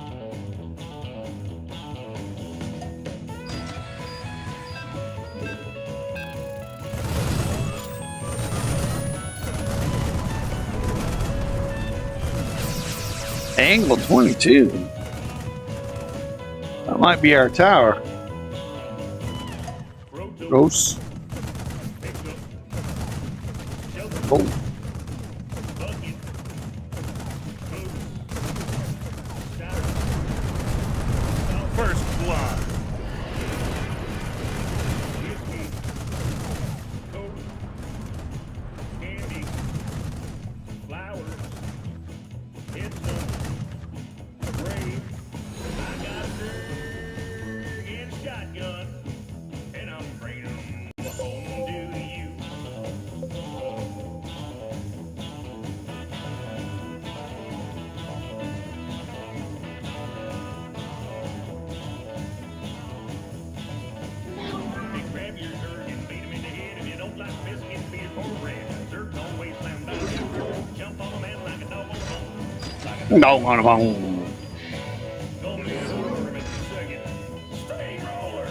A: Angle 22. That might be our tower. Gross. Oh.
C: First blood. Candy. Flowers. Pizza. Brave. I got a friggin' shotgun. And I'm
A: No, no, no.
C: Gonna be a swerve in a second. Stay roller.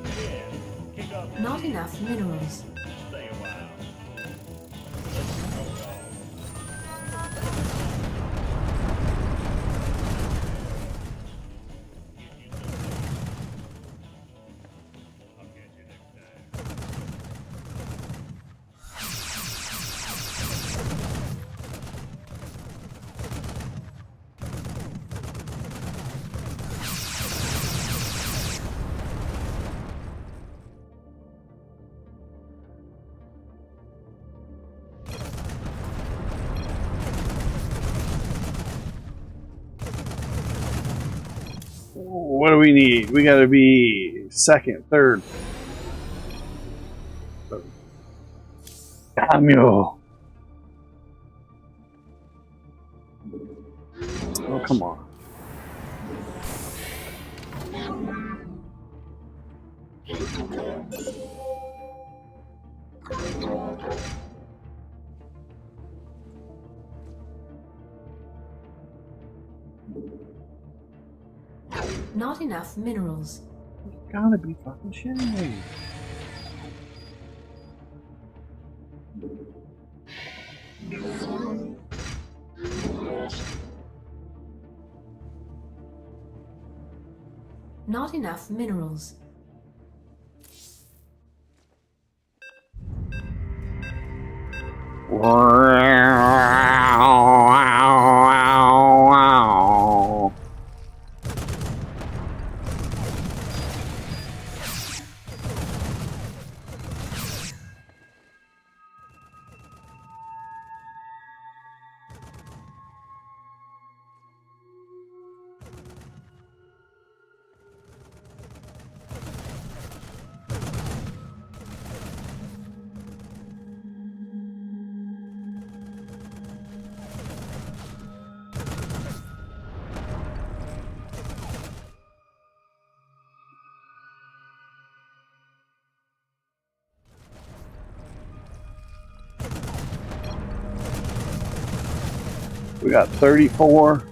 C: Yeah, kick up your
B: Not
C: feet.
B: enough minerals.
C: Stay a while. I'll catch you next time.
A: What do we need? We gotta be second, third. Cambio. Oh, come on.
B: Not enough minerals.
A: Gotta be fucking shitting me.
B: Not enough minerals.
A: We got 34.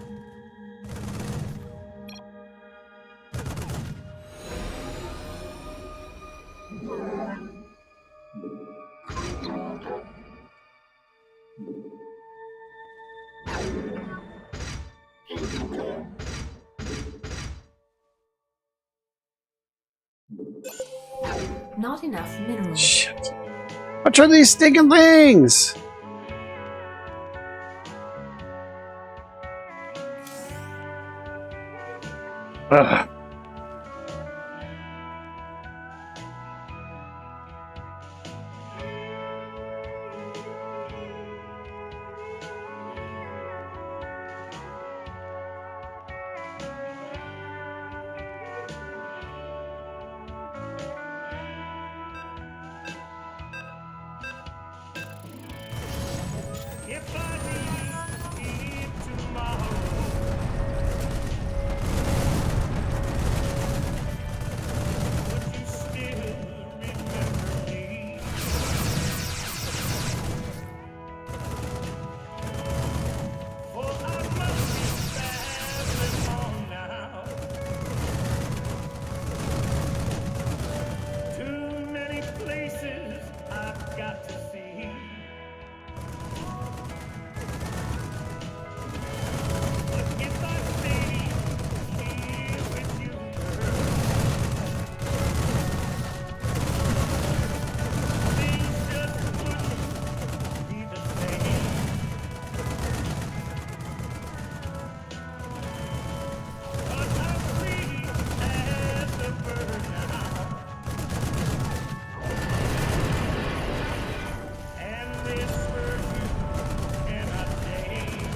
B: Not enough minerals.
A: Shit. What are these stinking things? Ugh.
D: If I leave tomorrow, would you still remember me? For I must be traveling on now. Too many places I've got to see. But if I stay here with you, girl, things just wouldn't be the same. 'Cause I'm free as a bird now, and this virtue cannot change.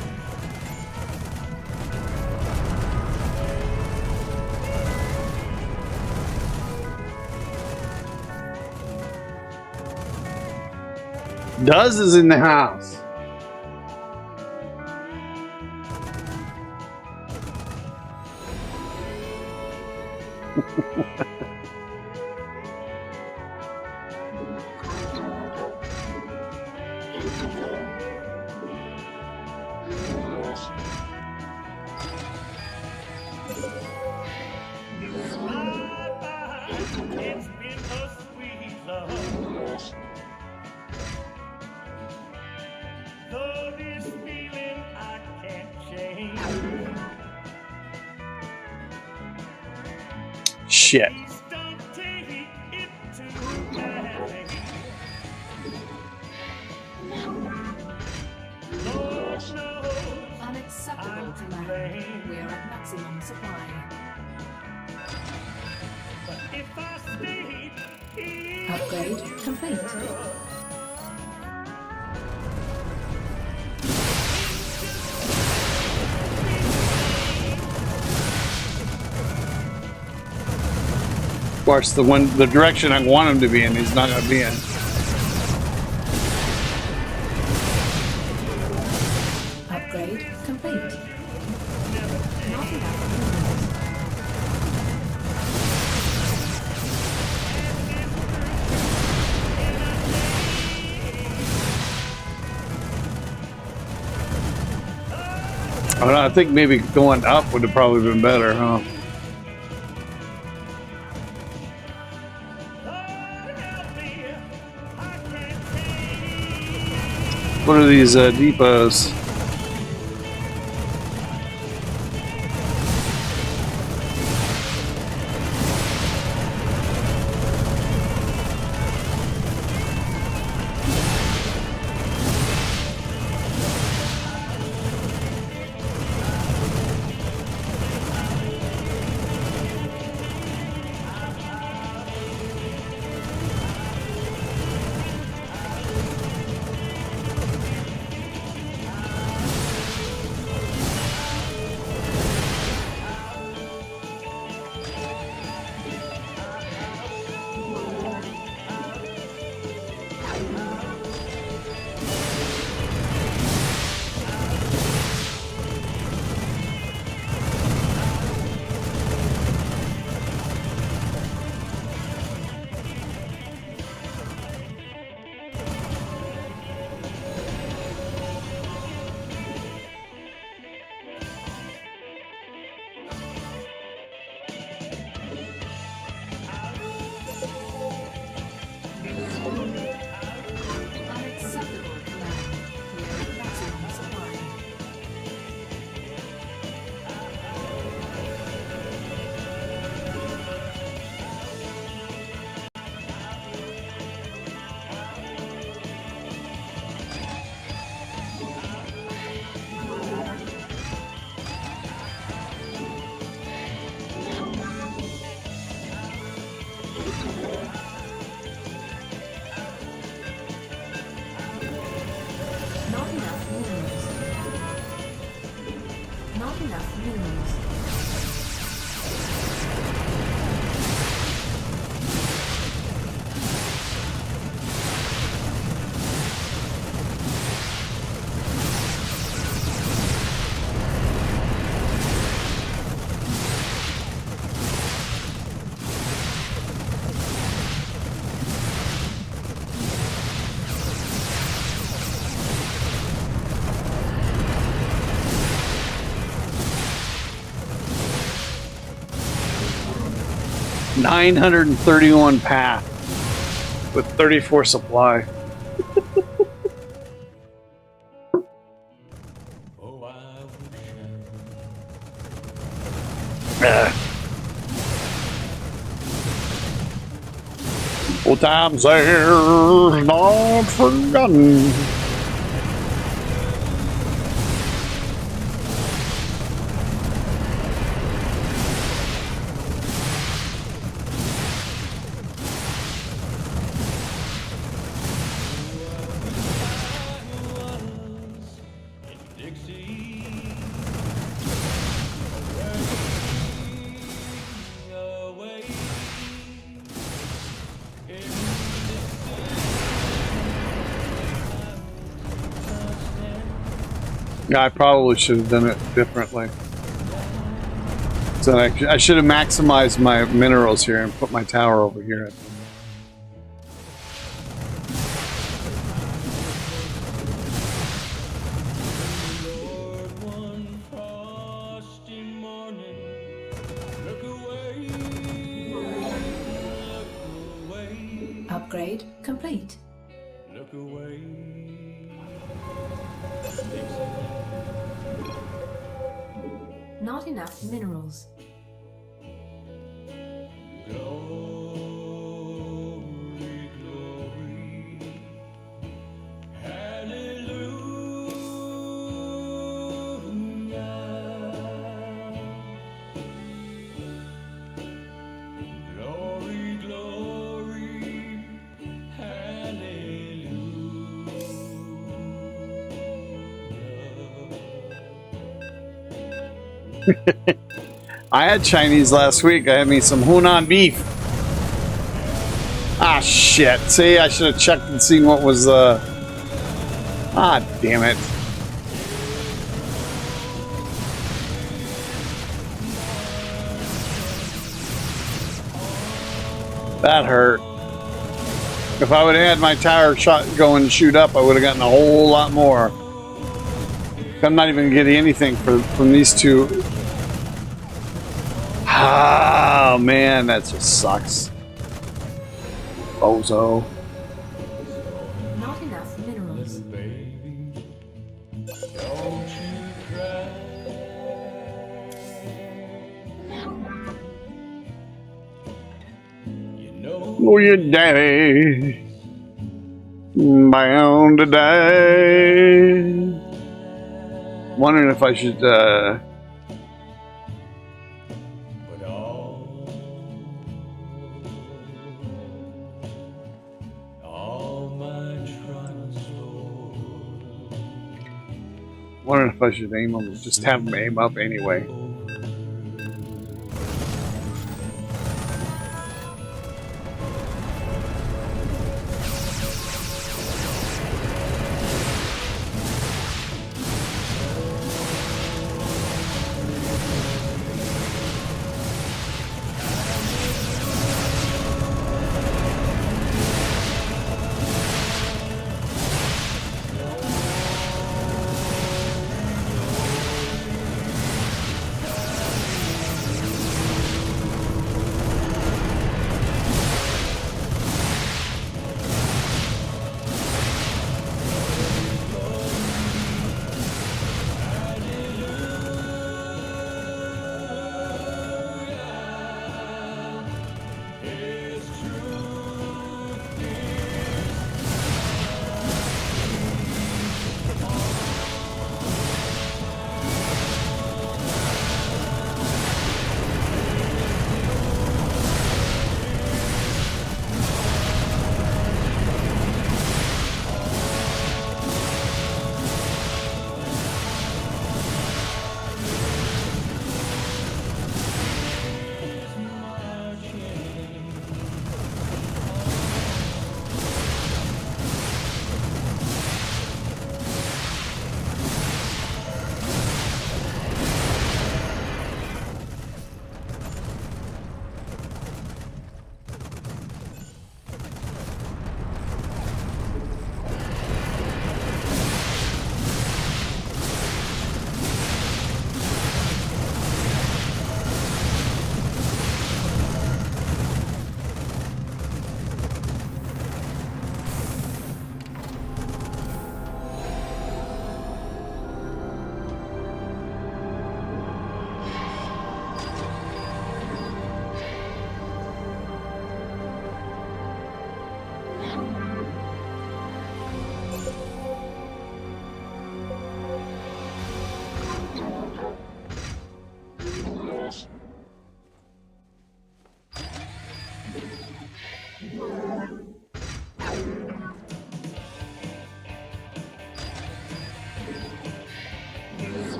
A: Duz is in the house.
D: Bye-bye. It's been a sweet love. Though this feeling I can't change.
A: Shit.
D: Please don't take it too badly. Lord knows
B: Unacceptable
D: I'm to
B: command.
D: blame.
B: We are at maximum supply.
D: But if I stayed here,
B: Upgrade complete.
A: Of course, the direction I want him to be in, he's not going to be in.
B: Upgrade complete. Not enough minerals.
A: I think maybe going up would have probably been better, huh?
D: Lord help me, I can't take.
A: What are these depots?
B: Unacceptable command. We are at maximum supply. Not enough minerals. Not enough minerals.
A: $931 path with 34 supply.
C: Oh, I wish
A: Old times are not forgotten.
C: Dixie. Away.
A: Yeah, I probably should have done it differently. So I should have maximized my minerals here and put my tower over here.
B: Upgrade complete.
C: Look away.
B: Not enough minerals.
C: Glory, glory. Hallelujah. Glory, glory. Hallelujah.
A: I had Chinese last week. I had me some Hunan beef. Ah, shit. See, I should have checked and seen what was Ah, damn it. That hurt. If I would have had my tire shot go and shoot up, I would have gotten a whole lot more. I'm not even getting anything from these two. Oh, man, that just sucks. Bozo.
B: Not enough minerals.
C: Don't you cry. You know
A: Oh, your daddy bound to die. Wondering if I should,
C: but all my trials, Lord,
A: wondering if I should aim them, just have them aim up anyway.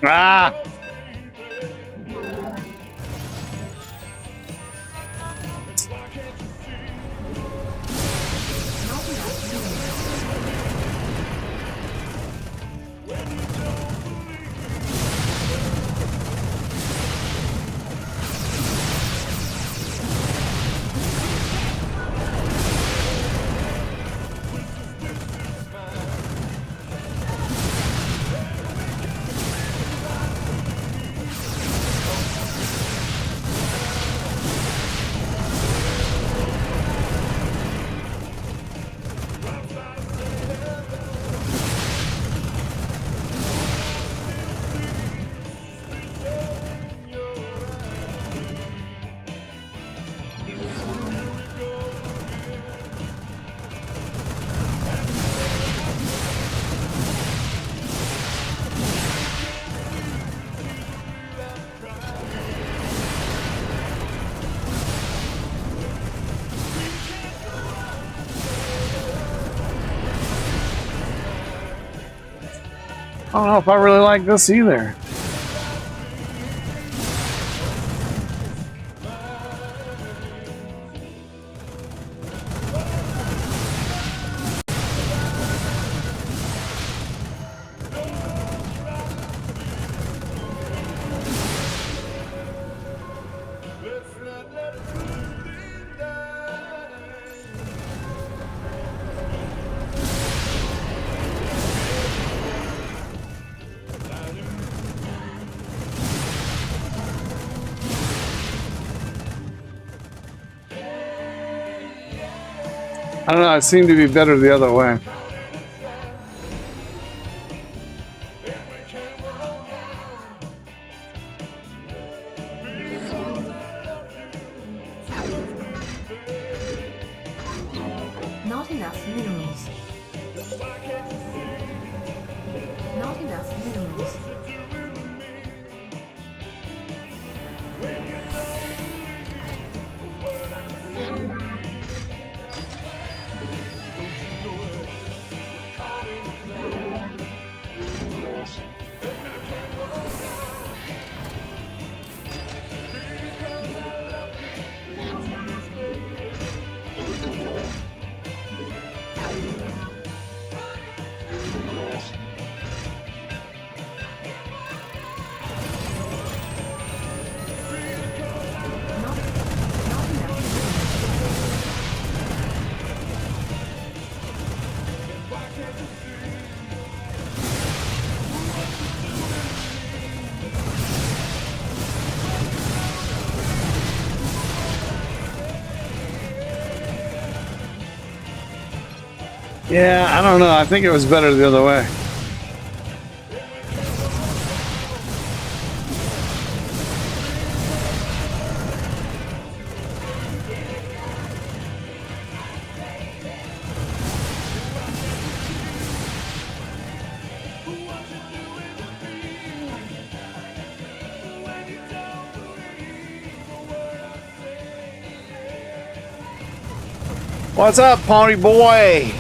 A: Ah! don't know if I really like this either. I don't know, it seemed to be better the other way.
B: Not enough minerals. Not enough minerals. Not enough
A: Yeah, I don't know. I think it was better the other way. What's up, Pony Boy?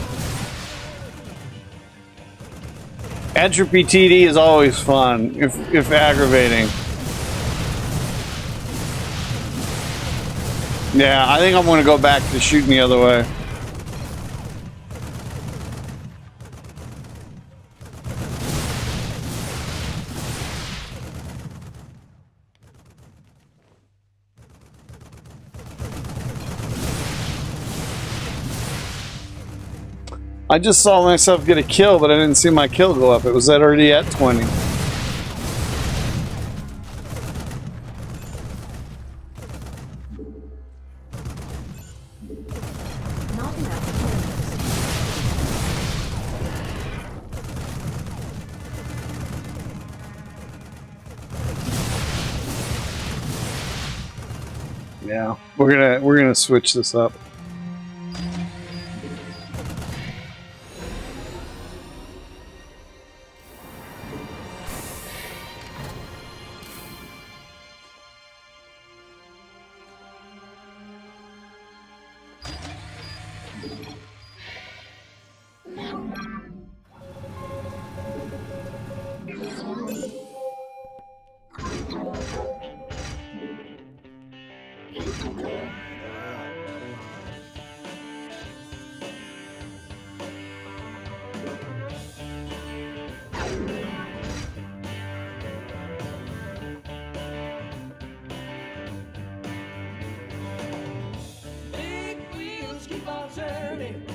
A: Entropy TD is always fun, if aggravating. Yeah, I think I'm going to go back to shooting the other way. I just saw myself get a kill, but I didn't see my kill go up. It was already at 20.
B: Not enough minerals.
A: Yeah, we're gonna switch this up.
E: Big wheels keep on turning.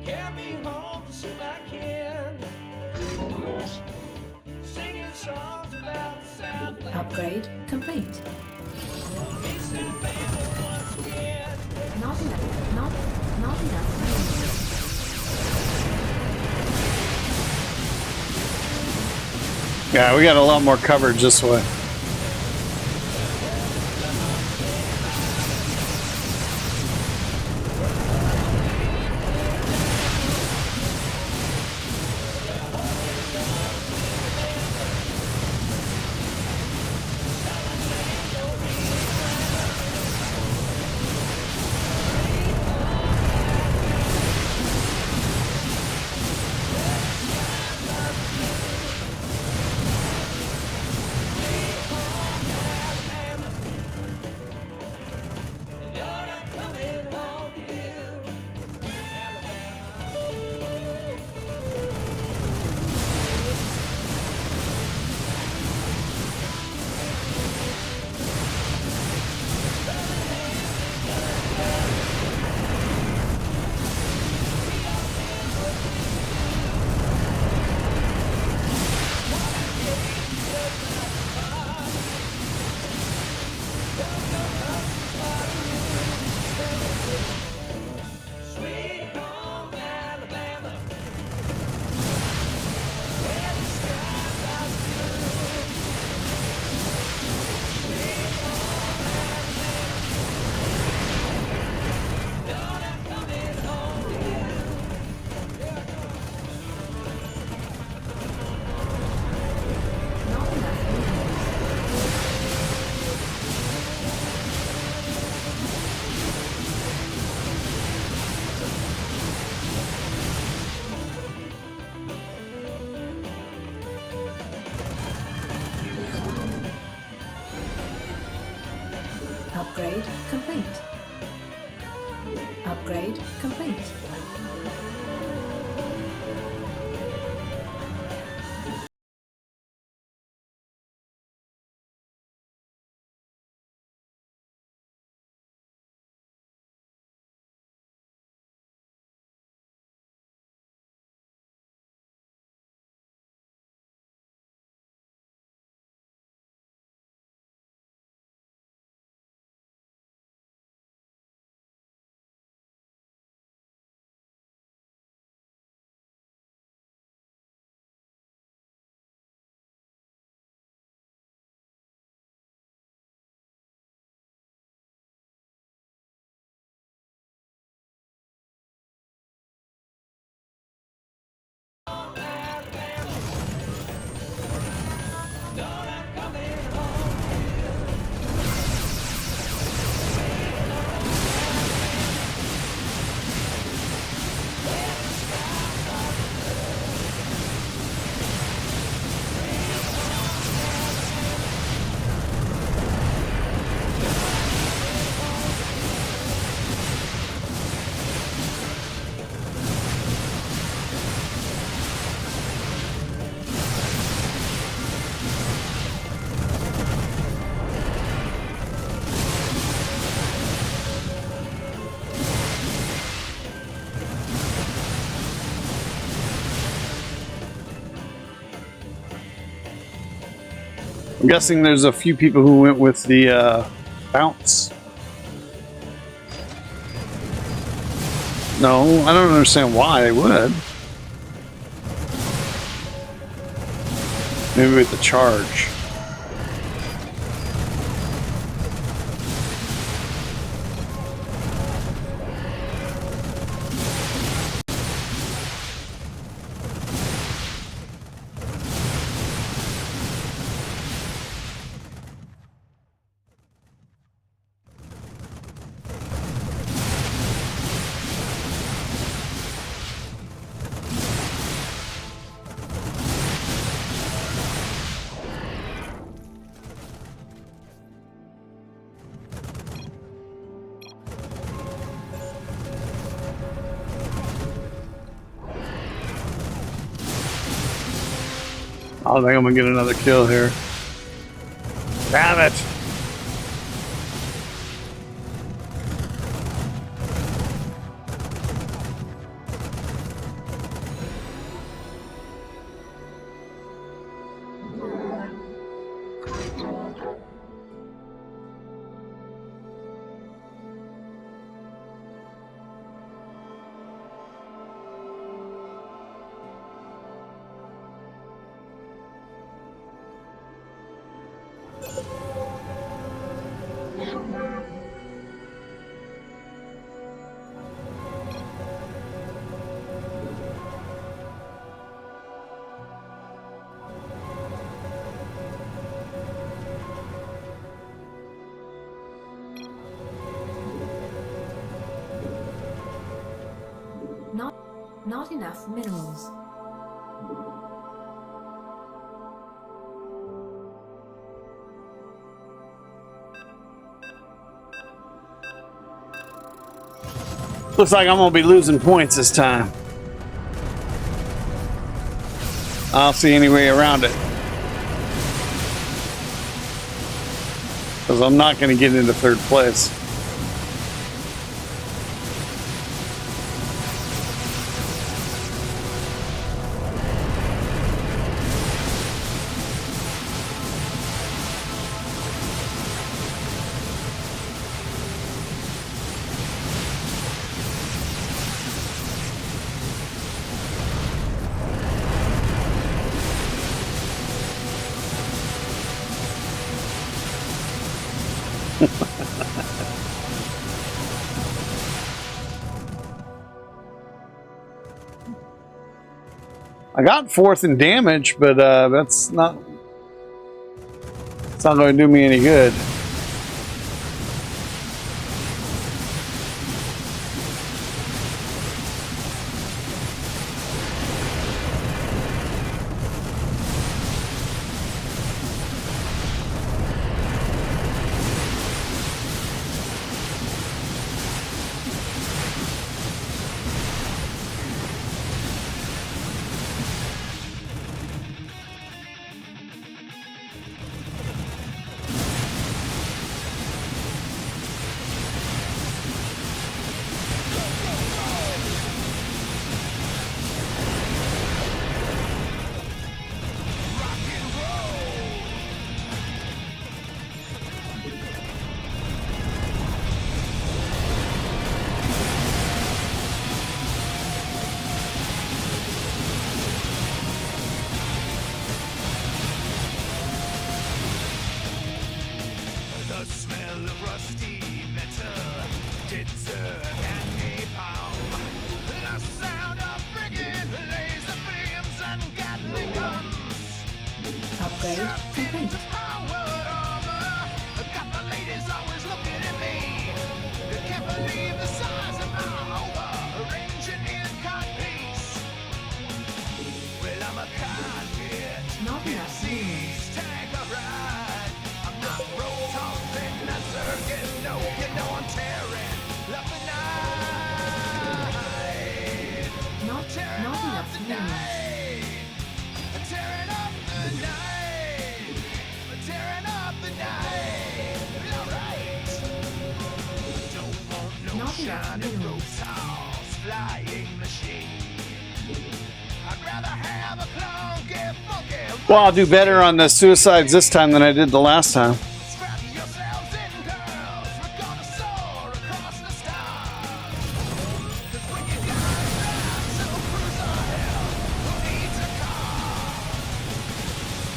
E: Carry me home to soon I can. Singing songs about the Southland.
B: Upgrade complete.
E: It's the band once again.
B: Not enough. Not enough minerals.
A: Yeah, we got a lot more coverage this way.
B: Upgrade complete. Upgrade complete.
A: I'm guessing there's a few people who went with the bounce. No, I don't understand why they would. Maybe with the charge. I don't think I'm gonna get another kill here. Damn it!
B: Not enough minerals.
A: Looks like I'm gonna be losing points this time. I don't see any way around it. Because I'm not gonna get into third place. I got fourth in damage, but that's not. It's not going to do me any good.
E: full of rusty metal, tinsel and napalm. The sound of friggin' laser beams and Gatling guns.
B: Upgrade complete.
E: Powered armor, got the ladies always looking at me. Can't believe the size of my over-arranging in-cut piece. Well, I'm a convict.
B: Not enough units.
E: Tag a ride. I'm not rolled off in that circuit. No, you know I'm tearing up the night.
B: Not enough units.
E: Tearing up the night. Tearing up the night. Alright. Don't want no
B: Not enough
E: shining
B: units.
E: Rotoss flying machine. I'd rather have a clunky, funky.
A: Well, I'll do better on the suicides this time than I did the last time.
E: Strap yourselves in, girls. We're gonna soar across the stars. 'Cause when you got a fast little cruiser, hell, who needs a car?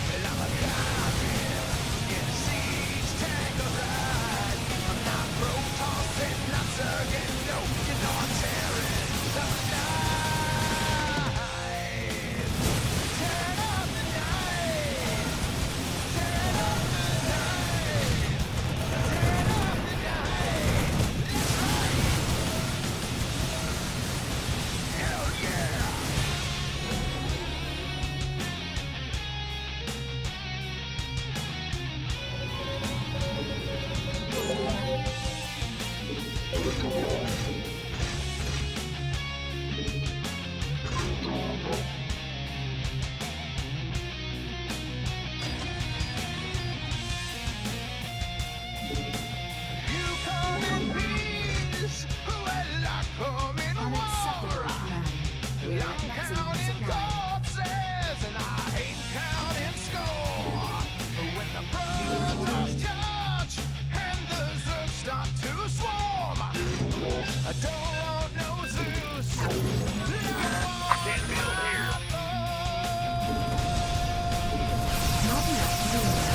E: Well, I'm a convict in a siege tanker ride. I'm not Protossing, not Zergin, no, you know I'm tearing up the night. Tearing up the night. Tearing up the night. Tearing up the night. That's right. Hell yeah. You come in peace, well I come in
B: Unacceptable
E: war.
B: command. We are
E: I'm
B: at maximum
E: counting
B: supply.
E: corpses and I ain't counting score. When the brothers touch and the Zergs start to swarm, I don't want no Zeus. Can't build here.
B: Not enough units.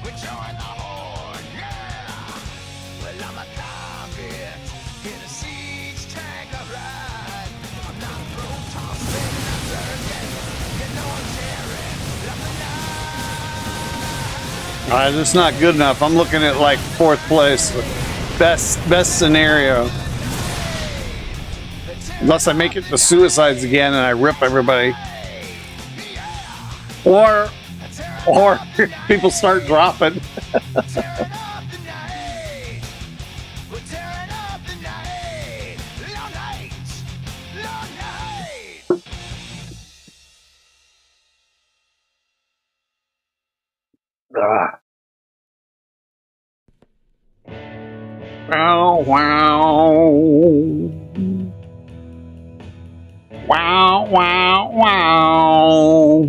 E: We join the horde, yeah. Well, I'm a convict in a siege tanker ride. I'm not Protossing, not Zergin. You know I'm tearing up the night.
A: All right, that's not good enough. I'm looking at like 4th place. Best scenario. Unless I make it to suicides again and I rip everybody. Or people start dropping.
E: Tearing up the night. We're tearing up the night. Long night. Long night.
A: Ah. Wow, wow. Wow, wow, wow.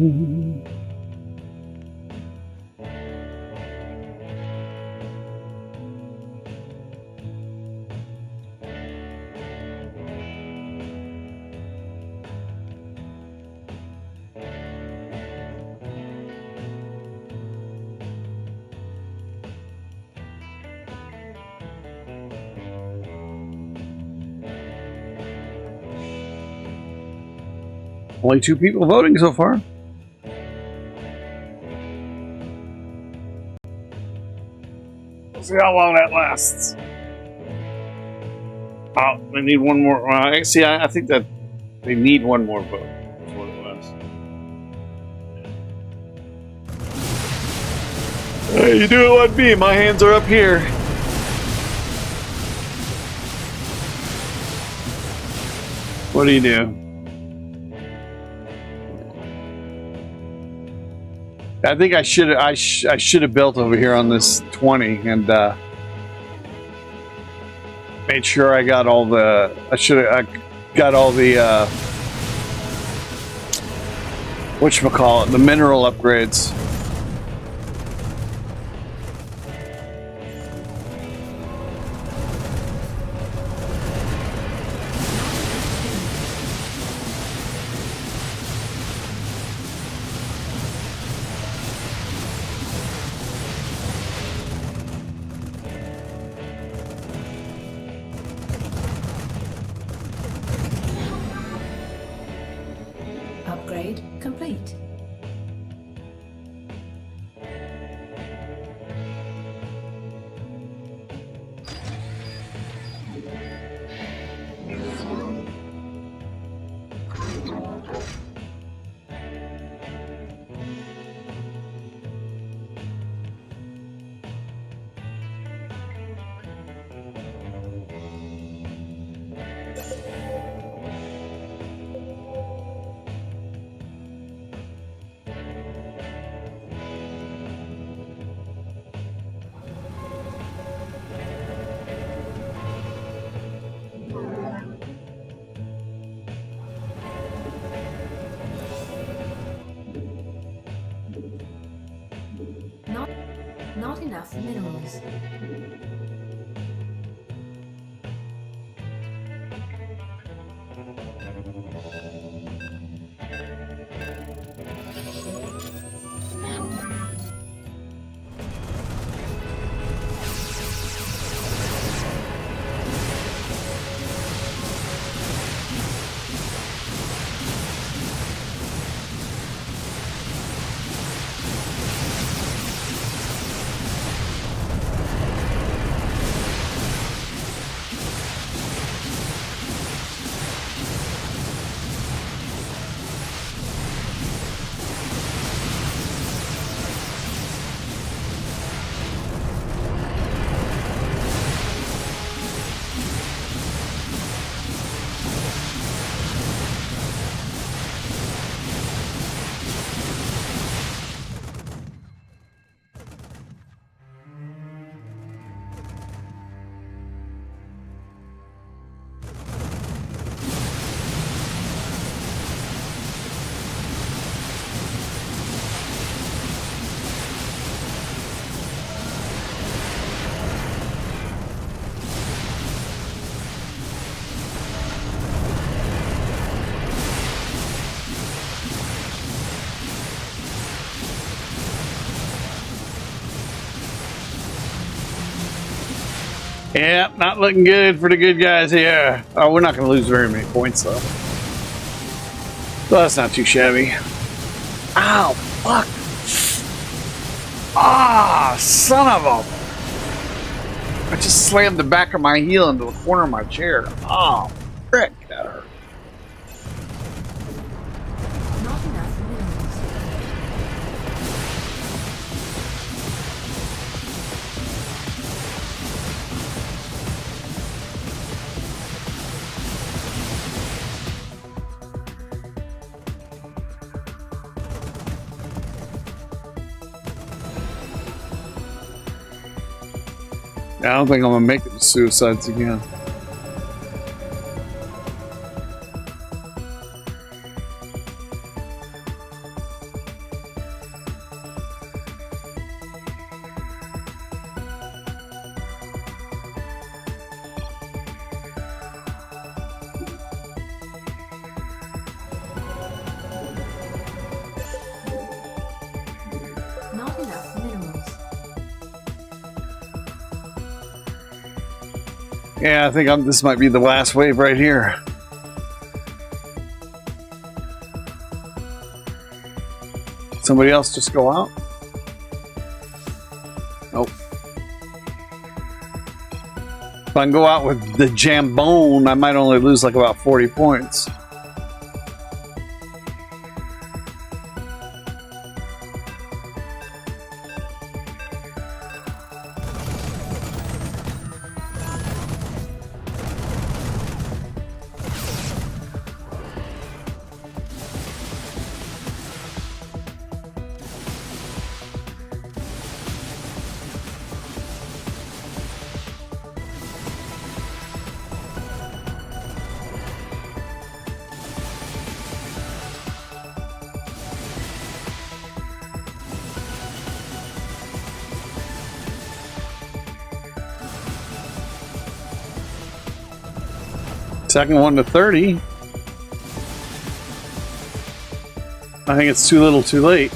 A: Only 2 people voting so far. We'll see how long that lasts. Oh, they need one more. See, I think that they need one more vote. That's what it was. Hey, you do it like me. My hands are up here. What do you do? I think I should have built over here on this 20 and made sure I got all the. I got all the whatchamacallit, the mineral upgrades.
B: Upgrade complete. Not enough minerals.
A: Yeah, not looking good for the good guys here. Oh, we're not going to lose very many points, though. So that's not too shabby. Ow, fuck. Ah, son of a... I just slammed the back of my heel into the corner of my chair. Oh, frick, that hurt.
B: Not enough minerals.
A: I don't think I'm gonna make it to suicides again.
B: Not enough minerals.
A: Yeah, I think this might be the last wave right here. Somebody else just go out? Nope. If I can go out with the jambone, I might only lose like about 40 points. Second one to 30. I think it's too little too late.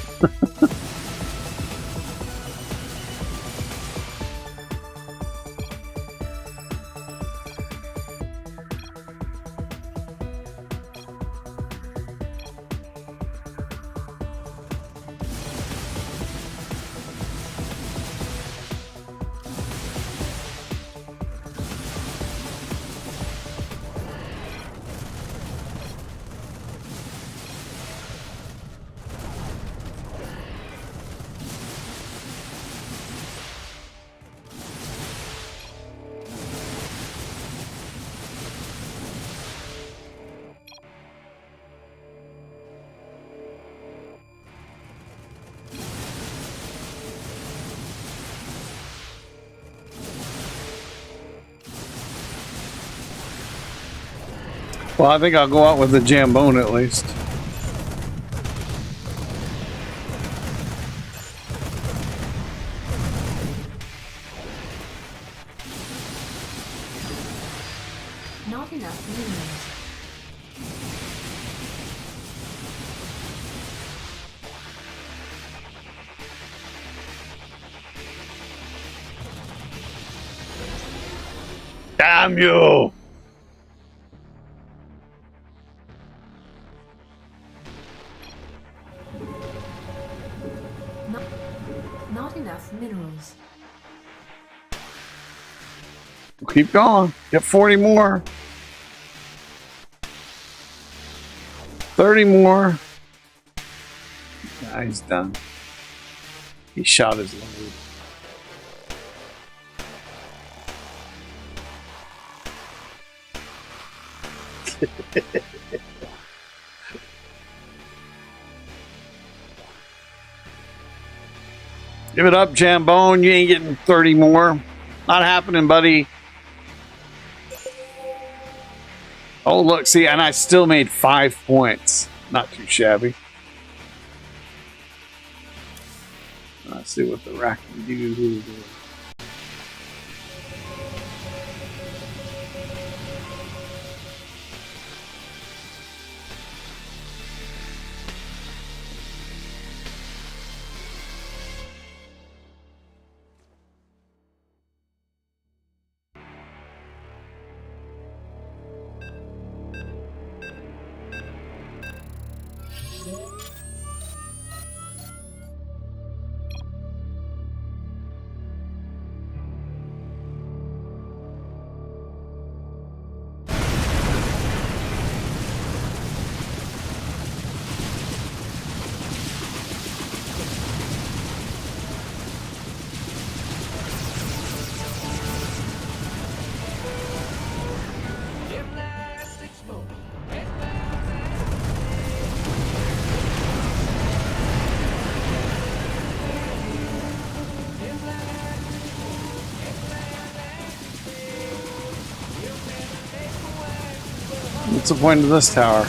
A: Well, I think I'll go out with the jambone at least.
B: Not enough minerals.
A: Damn you!
B: Not enough minerals.
A: Keep going. Get 40 more. 30 more. Nah, he's done. He shot his load. Give it up, Jambone. You ain't getting 30 more. Not happening, buddy. Oh, look, see, and I still made 5 points. Not too shabby. Let's see what the rack can do. What's the point of this tower?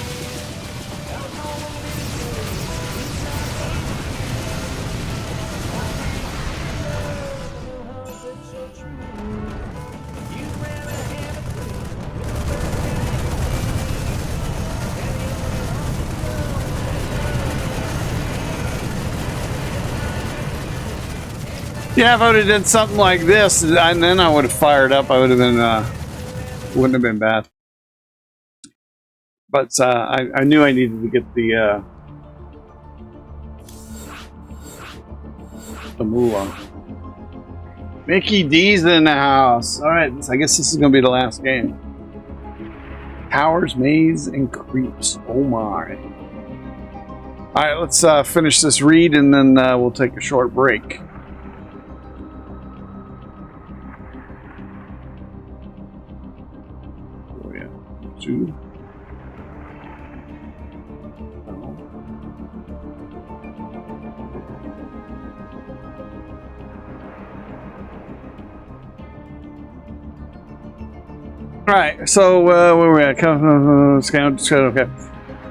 A: Yeah, if I would have done something like this, and then I would have fired up, I would have been, wouldn't have been bad. But I knew I needed to get the moolah. Mickey D's in the house. All right, I guess this is going to be the last game. Towers, maze, and creeps. Oh my! All right, let's finish this read, and then we'll take a short break. Oh yeah, 2. Right, so where were we at? Okay.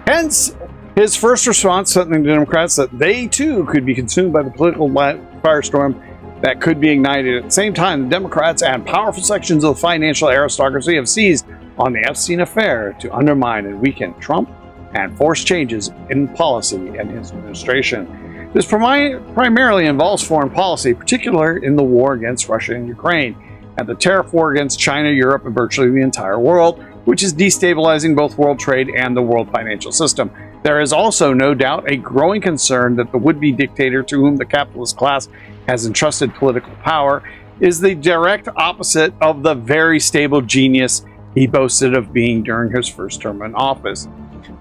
A: Hence, his first response, something to Democrats that they too could be consumed by the political firestorm that could be ignited. At the same time, the Democrats and powerful sections of the financial aristocracy have seized on the Epstein affair to undermine and weaken Trump and force changes in policy and his administration. This primarily involves foreign policy, particularly in the war against Russia and Ukraine, and the tariff war against China, Europe, and virtually the entire world, which is destabilizing both world trade and the world financial system. There is also, no doubt, a growing concern that the would-be dictator to whom the capitalist class has entrusted political power is the direct opposite of the very stable genius he boasted of being during his first term in office.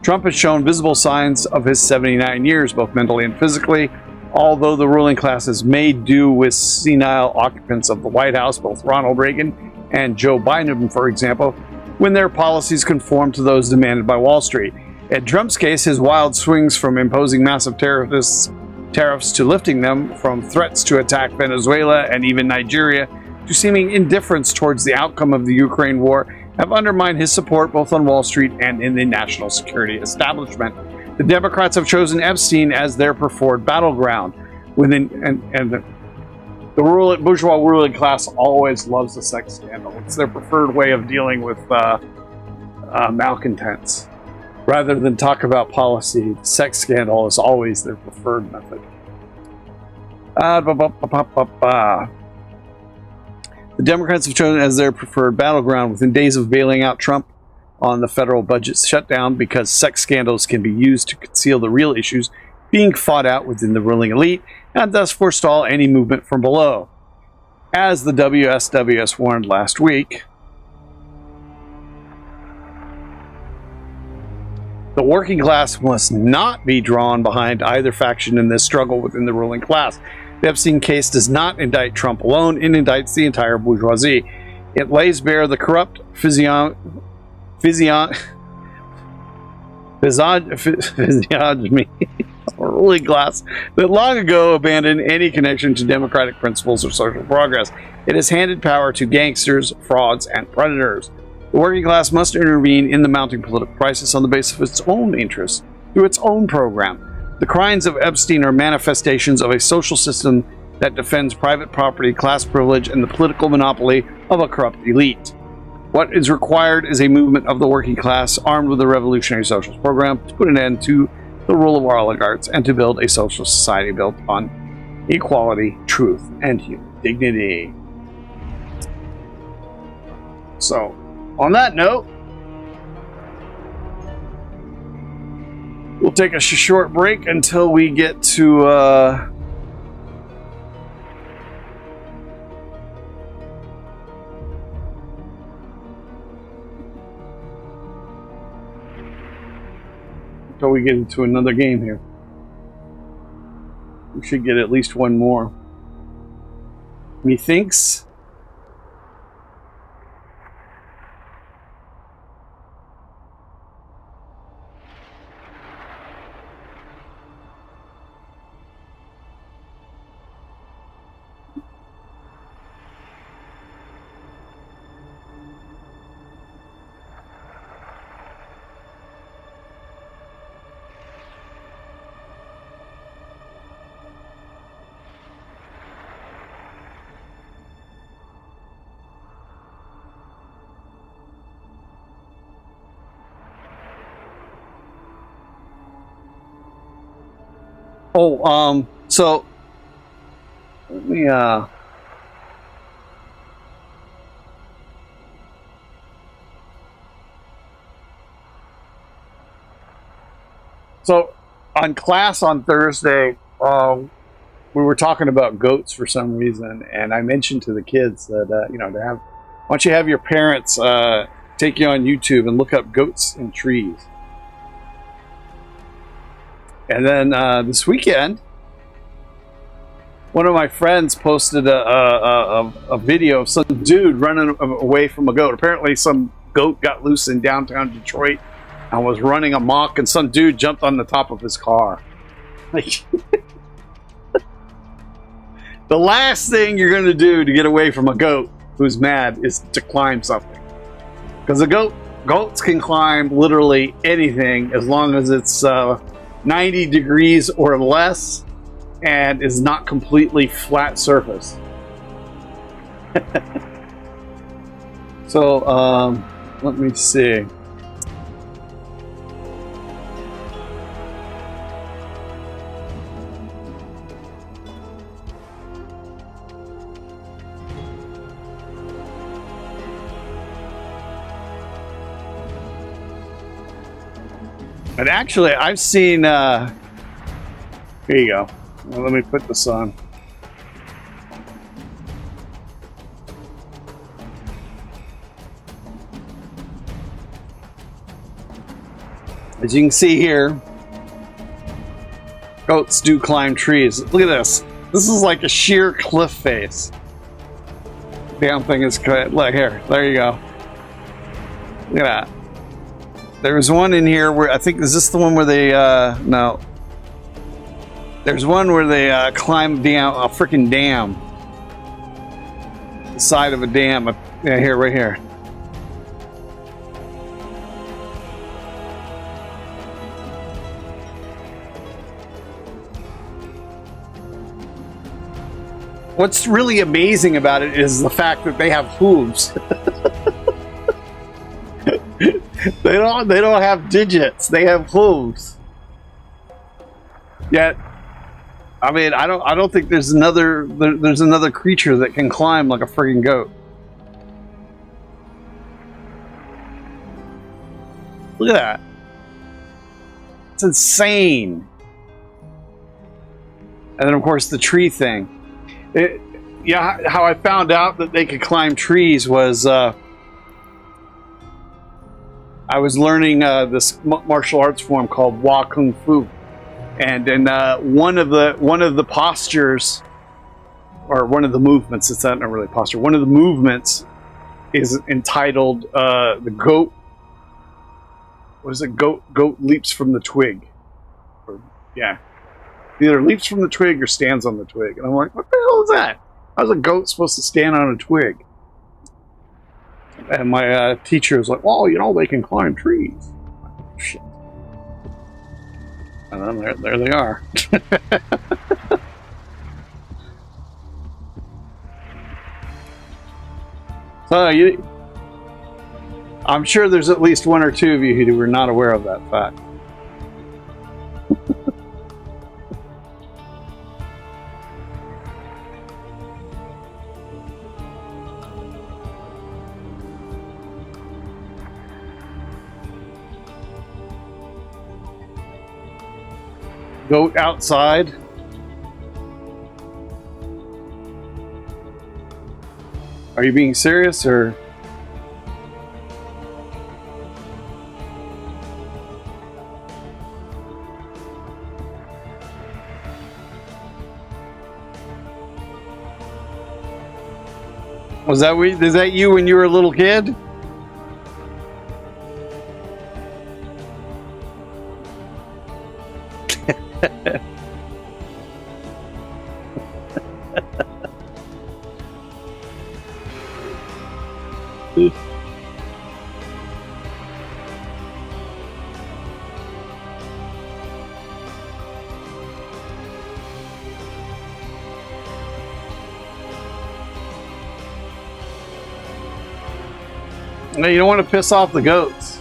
A: Trump has shown visible signs of his 79 years, both mentally and physically, although the ruling class has made do with senile occupants of the White House, both Ronald Reagan and Joe Biden, for example, when their policies conform to those demanded by Wall Street. In Trump's case, his wild swings from imposing massive tariffs to lifting them, from threats to attack Venezuela and even Nigeria, to seeming indifference towards the outcome of the Ukraine war, have undermined his support both on Wall Street and in the national security establishment. The Democrats have chosen Epstein as their preferred battleground. The bourgeois ruling class always loves the sex scandal. It's their preferred way of dealing with malcontents. Rather than talk about policy, the sex scandal is always their preferred method. The Democrats have chosen as their preferred battleground within days of bailing out Trump on the federal budget shutdown, because sex scandals can be used to conceal the real issues being fought out within the ruling elite and thus forestall any movement from below. As the WSWS warned last week, the working class must not be drawn behind either faction in this struggle within the ruling class. The Epstein case does not indict Trump alone, it indicts the entire bourgeoisie. It lays bare the corrupt physiognomy of a ruling class that long ago abandoned any connection to democratic principles or social progress. It has handed power to gangsters, frauds, and predators. The working class must intervene in the mounting political crisis on the basis of its own interests, through its own program. The crimes of Epstein are manifestations of a social system that defends private property, class privilege, and the political monopoly of a corrupt elite. What is required is a movement of the working class armed with a revolutionary socialist program to put an end to the rule of oligarchs and to build a social society built on equality, truth, and human dignity. So, on that note, we'll take a short break until we get to until we get into another game here. We should get at least one more. Methinks. So let me so on class on Thursday, we were talking about goats for some reason, and I mentioned to the kids that why don't you have your parents take you on YouTube and look up goats in trees. And then this weekend, one of my friends posted a video of some dude running away from a goat. Apparently some goat got loose in downtown Detroit and was running amok, and some dude jumped on the top of his car. Like, the last thing you're going to do to get away from a goat who's mad is to climb something. Because goats can climb literally anything as long as it's 90 degrees or less and is not completely flat surface. So Let me see. And actually, I've seen. Here you go. Well, let me put this on. As you can see here, goats do climb trees. Look at this. This is like a sheer cliff face. Damn thing is cut. Look here. There you go. Look at that. There's one in here where I think, is this the one where they, no. There's one where they climb down a freaking dam. The side of a dam. Yeah, here, right here. What's really amazing about it is the fact that they have hooves. They don't have digits. They have hooves. Yet, I mean, I don't think there's another creature that can climb like a friggin' goat. Look at that. It's insane. And then of course the tree thing. Yeah, how I found out that they could climb trees was I was learning this martial arts form called Wa Kung Fu, and in one of the postures, or one of the movements, it's not really a posture. One of the movements is entitled the goat. What is it? Goat leaps from the twig. Or, yeah. Either leaps from the twig or stands on the twig. And I'm like, what the hell is that? How's a goat supposed to stand on a twig? And my teacher was like, well, you know, they can climb trees. Shit. And then there they are. So I'm sure there's at least one or two of you who were not aware of that fact. Goat outside. Are you being serious, or? Was that you when you were a little kid? No, you don't want to piss off the goats.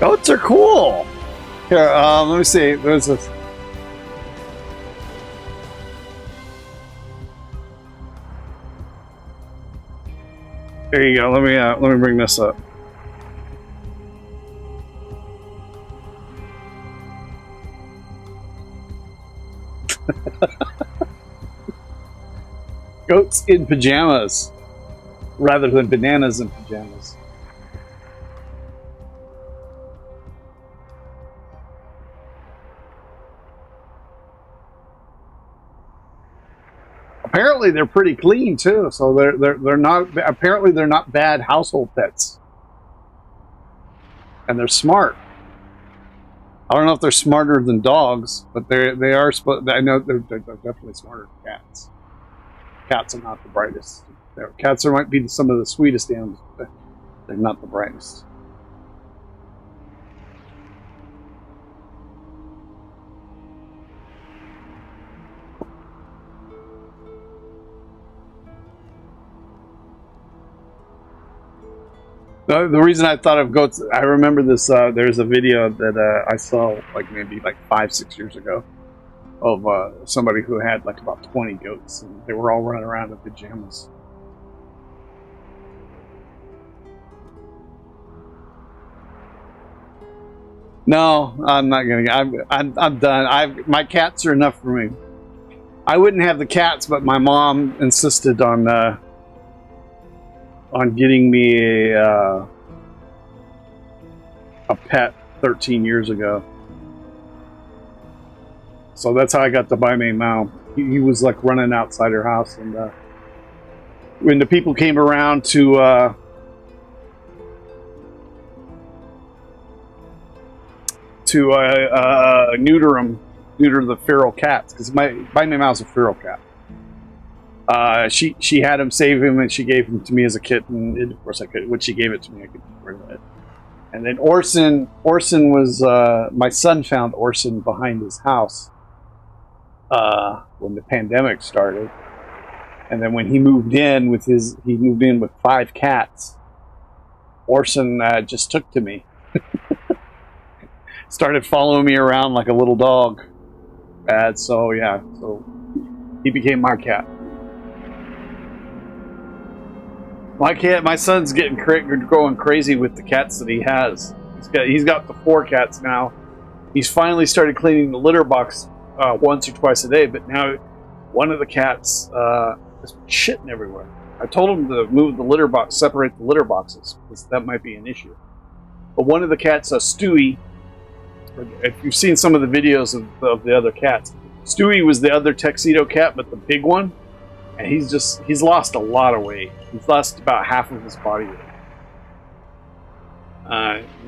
A: Goats are cool. Here, let me see. There's this. There you go. Let me bring this up. Goats in pajamas, rather than bananas in pajamas. Apparently, they're pretty clean too. So they're not. Apparently, they're not bad household pets, and they're smart. I don't know if they're smarter than dogs, but they are. I know they're definitely smarter than cats. Cats are not the brightest. Cats might be some of the sweetest animals, but they're not the brightest. The reason I thought of goats, I remember this. There's a video that I saw like maybe like 5-6 years ago of somebody who had like about 20 goats, and they were all running around in pajamas. No, I'm not gonna. I'm done. My cats are enough for me. I wouldn't have the cats, but my mom insisted on getting me a pet 13 years ago. So that's how I got to buy me Mao. He was like running outside her house, and when the people came around to neuter the feral cats, because my Mao's a feral cat. She had him, save him, and she gave him to me as a kitten. And of course, I could. When she gave it to me, I could bring it. And then Orson was my son found Orson behind his house when the pandemic started. And then when he moved in with 5 cats. Orson just took to me, started following me around like a little dog. So yeah, so he became my cat. My son's going crazy with the cats that he has. He's got the 4 cats now. He's finally started cleaning the litter box once or twice a day, but now one of the cats is shitting everywhere. I told him to move the litter box, separate the litter boxes, because that might be an issue. But one of the cats, Stewie, if you've seen some of the videos of the other cats, Stewie was the other tuxedo cat, but the big one. And he's lost a lot of weight. He's lost about half of his body weight.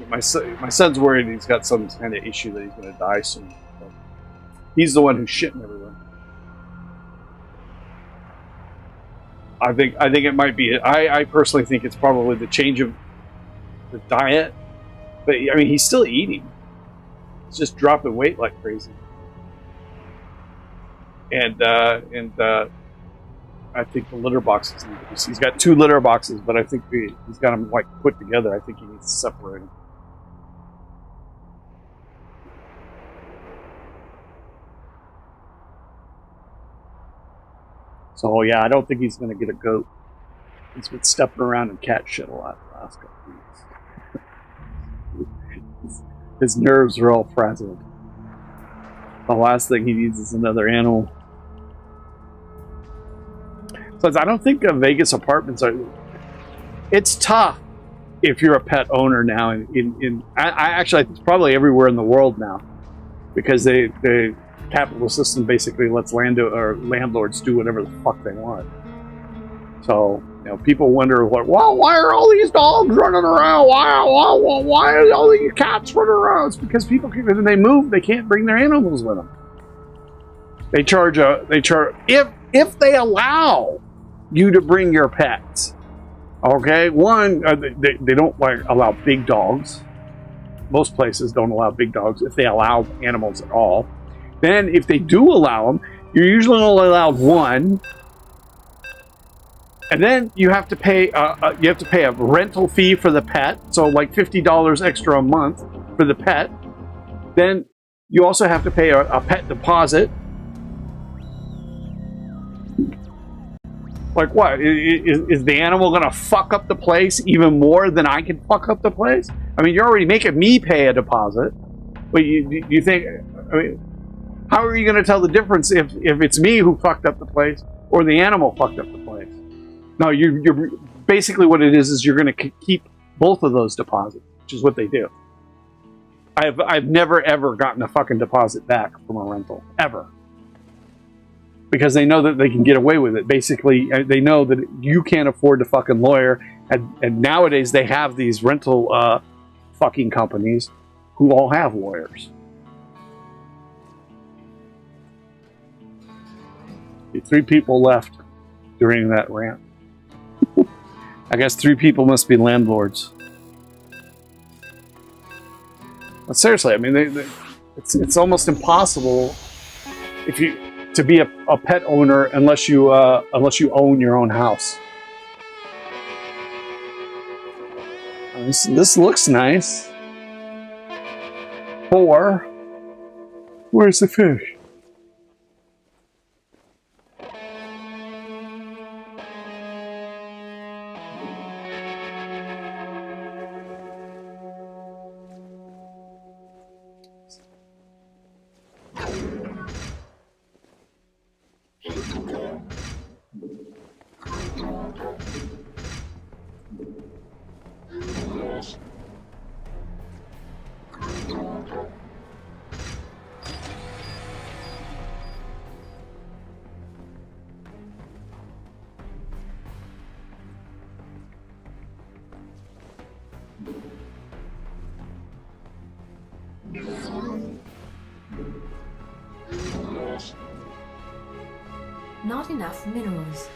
A: My son's worried he's got some kind of issue that he's going to die soon. But he's the one who's shitting everywhere. I think it might be. I personally think it's probably the change of the diet. But I mean, he's still eating. He's just dropping weight like crazy. And I think the litter boxes. He's got 2 litter boxes, but I think he's got them like put together. I think he needs to separate them. So yeah, I don't think he's going to get a goat. He's been stepping around in cat shit a lot the last couple of weeks. His nerves are all frazzled. The last thing he needs is another animal. So I don't think Vegas apartments are. It's tough if you're a pet owner now. I actually, it's probably everywhere in the world now, because the capitalist system basically lets landlords do whatever the fuck they want. So people wonder why are all these dogs running around? Why are all these cats running around? It's because people, when they move, they can't bring their animals with them. They charge if they allow you to bring your pets. Okay, one, they don't allow big dogs. Most places don't allow big dogs if they allow animals at all. Then, if they do allow them, you're usually only allowed 1. And then you have to pay. A rental fee for the pet, so like $50 extra a month for the pet. Then you also have to pay a pet deposit. Like what? Is the animal going to fuck up the place even more than I can fuck up the place? I mean, you're already making me pay a deposit. But you think, I mean, how are you going to tell the difference if it's me who fucked up the place or the animal fucked up the place? No, you're basically what it is you're going to keep both of those deposits, which is what they do. I've never ever gotten a fucking deposit back from a rental, ever. Because they know that they can get away with it. Basically, they know that you can't afford to fucking lawyer. And nowadays, they have these rental fucking companies who all have lawyers. 3 people left during that rant. I guess 3 people must be landlords. But seriously, I mean, it's almost impossible to be a pet owner unless you own your own house. This looks nice. 4. Where's the fish?
B: Not enough minerals.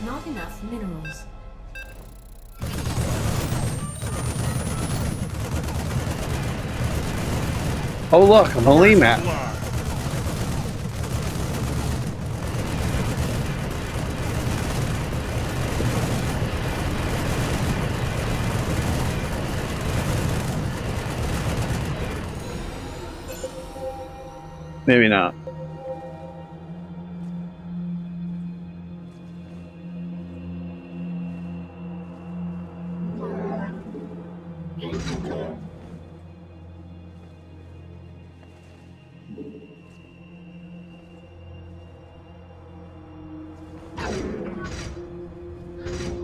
B: Not enough minerals.
A: Oh look, a Malee map. Maybe not.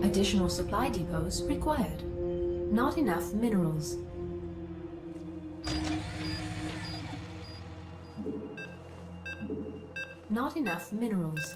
B: Additional supply depots required. Not enough minerals. Not enough minerals.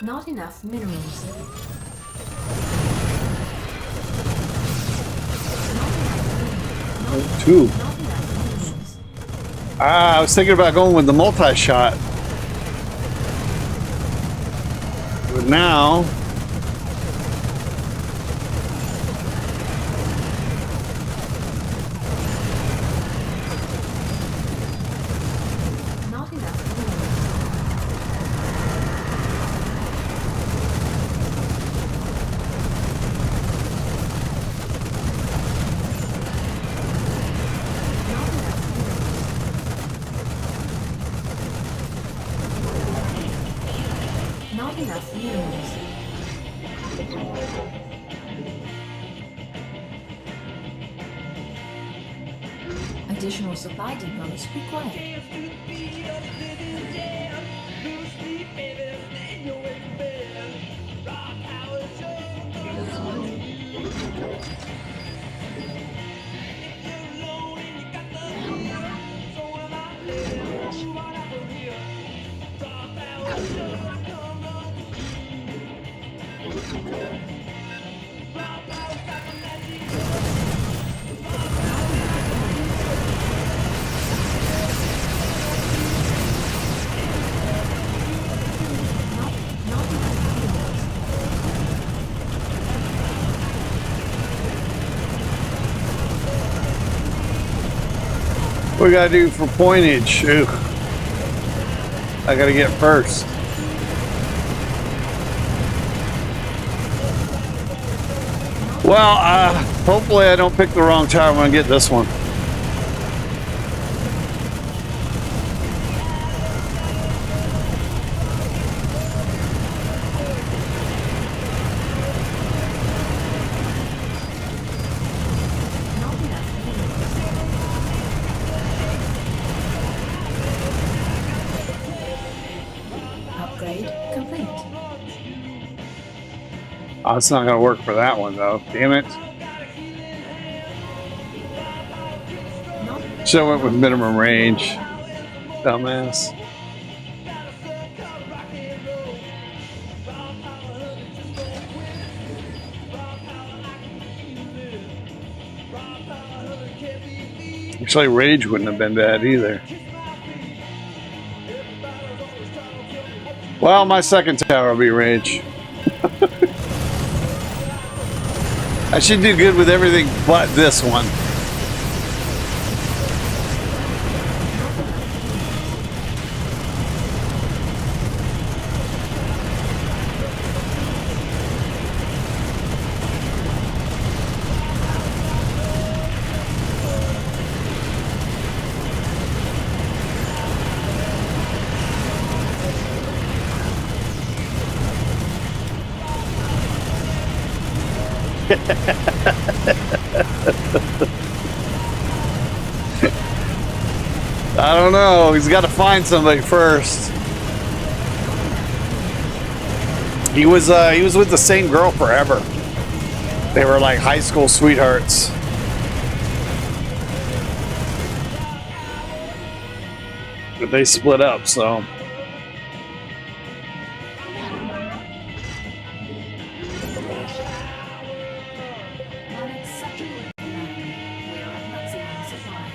B: Not enough minerals.
A: Two.
B: Not enough minerals.
A: I was thinking about going with the multi-shot. But now...
B: Not enough minerals. Not enough minerals. Additional supply depots required.
A: What we gotta do for pointage? Ugh. I gotta get first. Well, hopefully I don't pick the wrong tower when I get this one.
B: Upgrade complete.
A: Oh, it's not gonna work for that one though. Damn it.
B: Not
A: Should have went with minimum range. Dumbass. Actually, rage wouldn't have been bad either. Well, my second tower will be rage. I should do good with everything but this one. I don't know. He's got to find somebody first. He was with the same girl forever. They were like high school sweethearts. But they split up, so.
B: unacceptable. We are at maximum supply.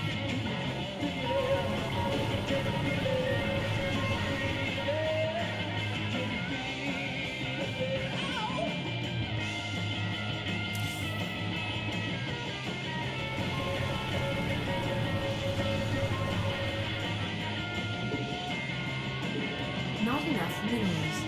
B: Not enough minerals.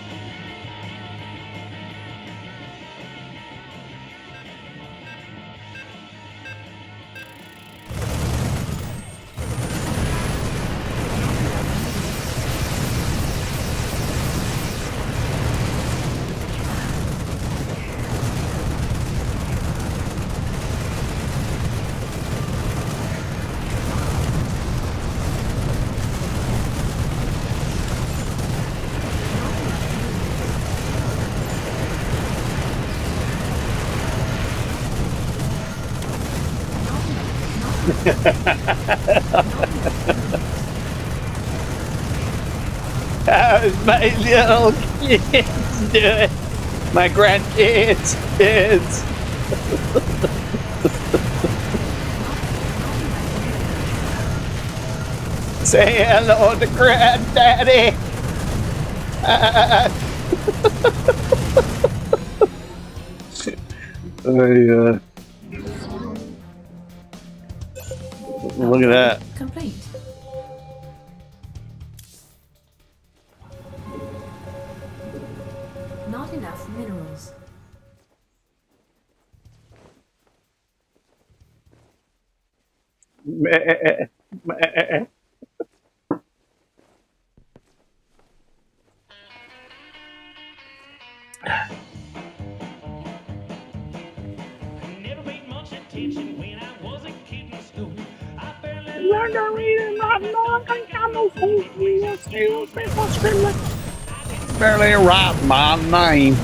F: How's my little kids doing? My grandkids, kids. Say hello to Granddaddy.
A: Look at that.
B: Complete. Not enough minerals.
D: Never paid much attention when I was a kid in school. I barely
A: Barely write my name.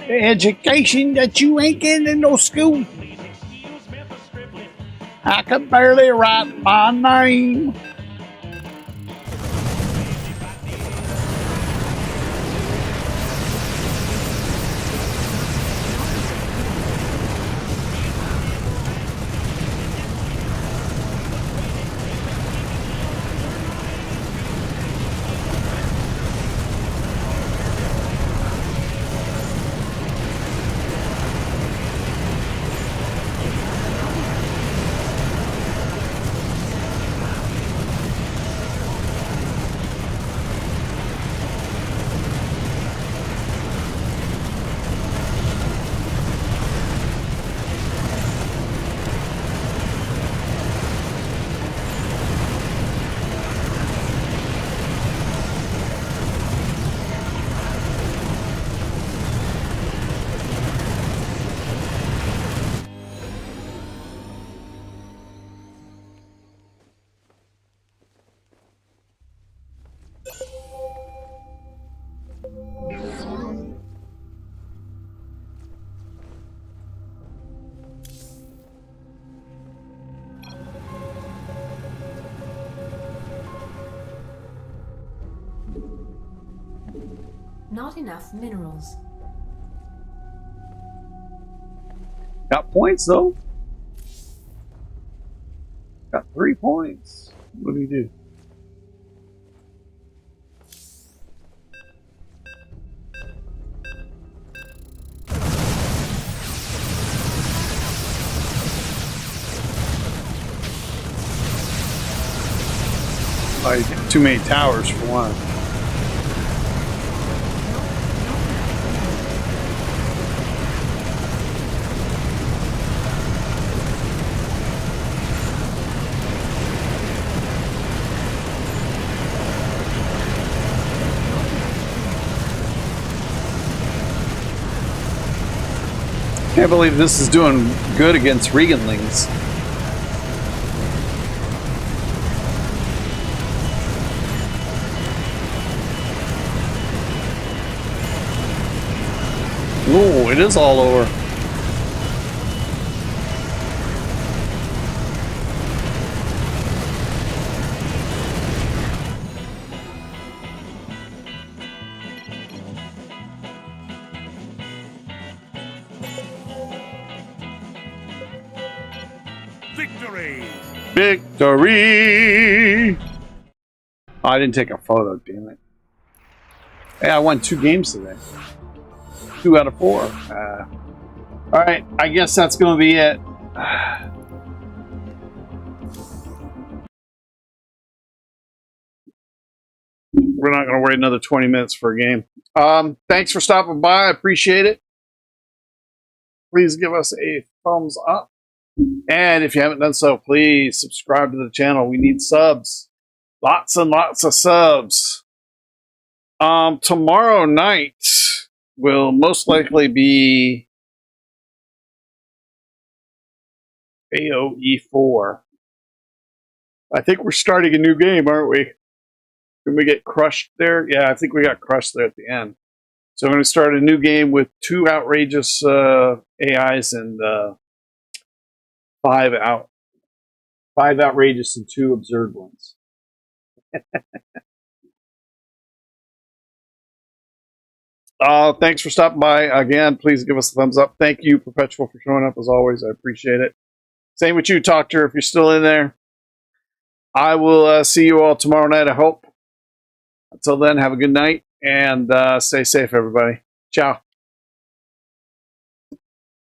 F: The education that you ain't getting in no school.
D: Please excuse me for scribbling.
F: I could barely write my name.
B: Not enough minerals.
A: Got points though. Got 3 points. What do you do? Oh, you get too many towers for one. Can't believe this is doing good against Reganlings. Ooh, it is all over.
C: Victory!
A: Victory! Oh, I didn't take a photo, damn it. Hey, I won 2 games today. 2 out of 4. Alright, I guess that's going to be it. We're not going to wait another 20 minutes for a game. Thanks for stopping by. I appreciate it. Please give us a thumbs up. And if you haven't done so, please subscribe to the channel. We need subs. Lots and lots of subs. Tomorrow night will most likely be AOE4. I think we're starting a new game, aren't we? Can we get crushed there? Yeah, I think we got crushed there at the end. So I'm going to start a new game with 2 outrageous AIs and 5 outrageous and 2 absurd ones. Thanks for stopping by. Again, please give us a thumbs up. Thank you, Perpetual, for showing up as always. I appreciate it. Same with you, Doctor, if you're still in there. I will see you all tomorrow night, I hope. Until then, have a good night and stay safe, everybody. Ciao.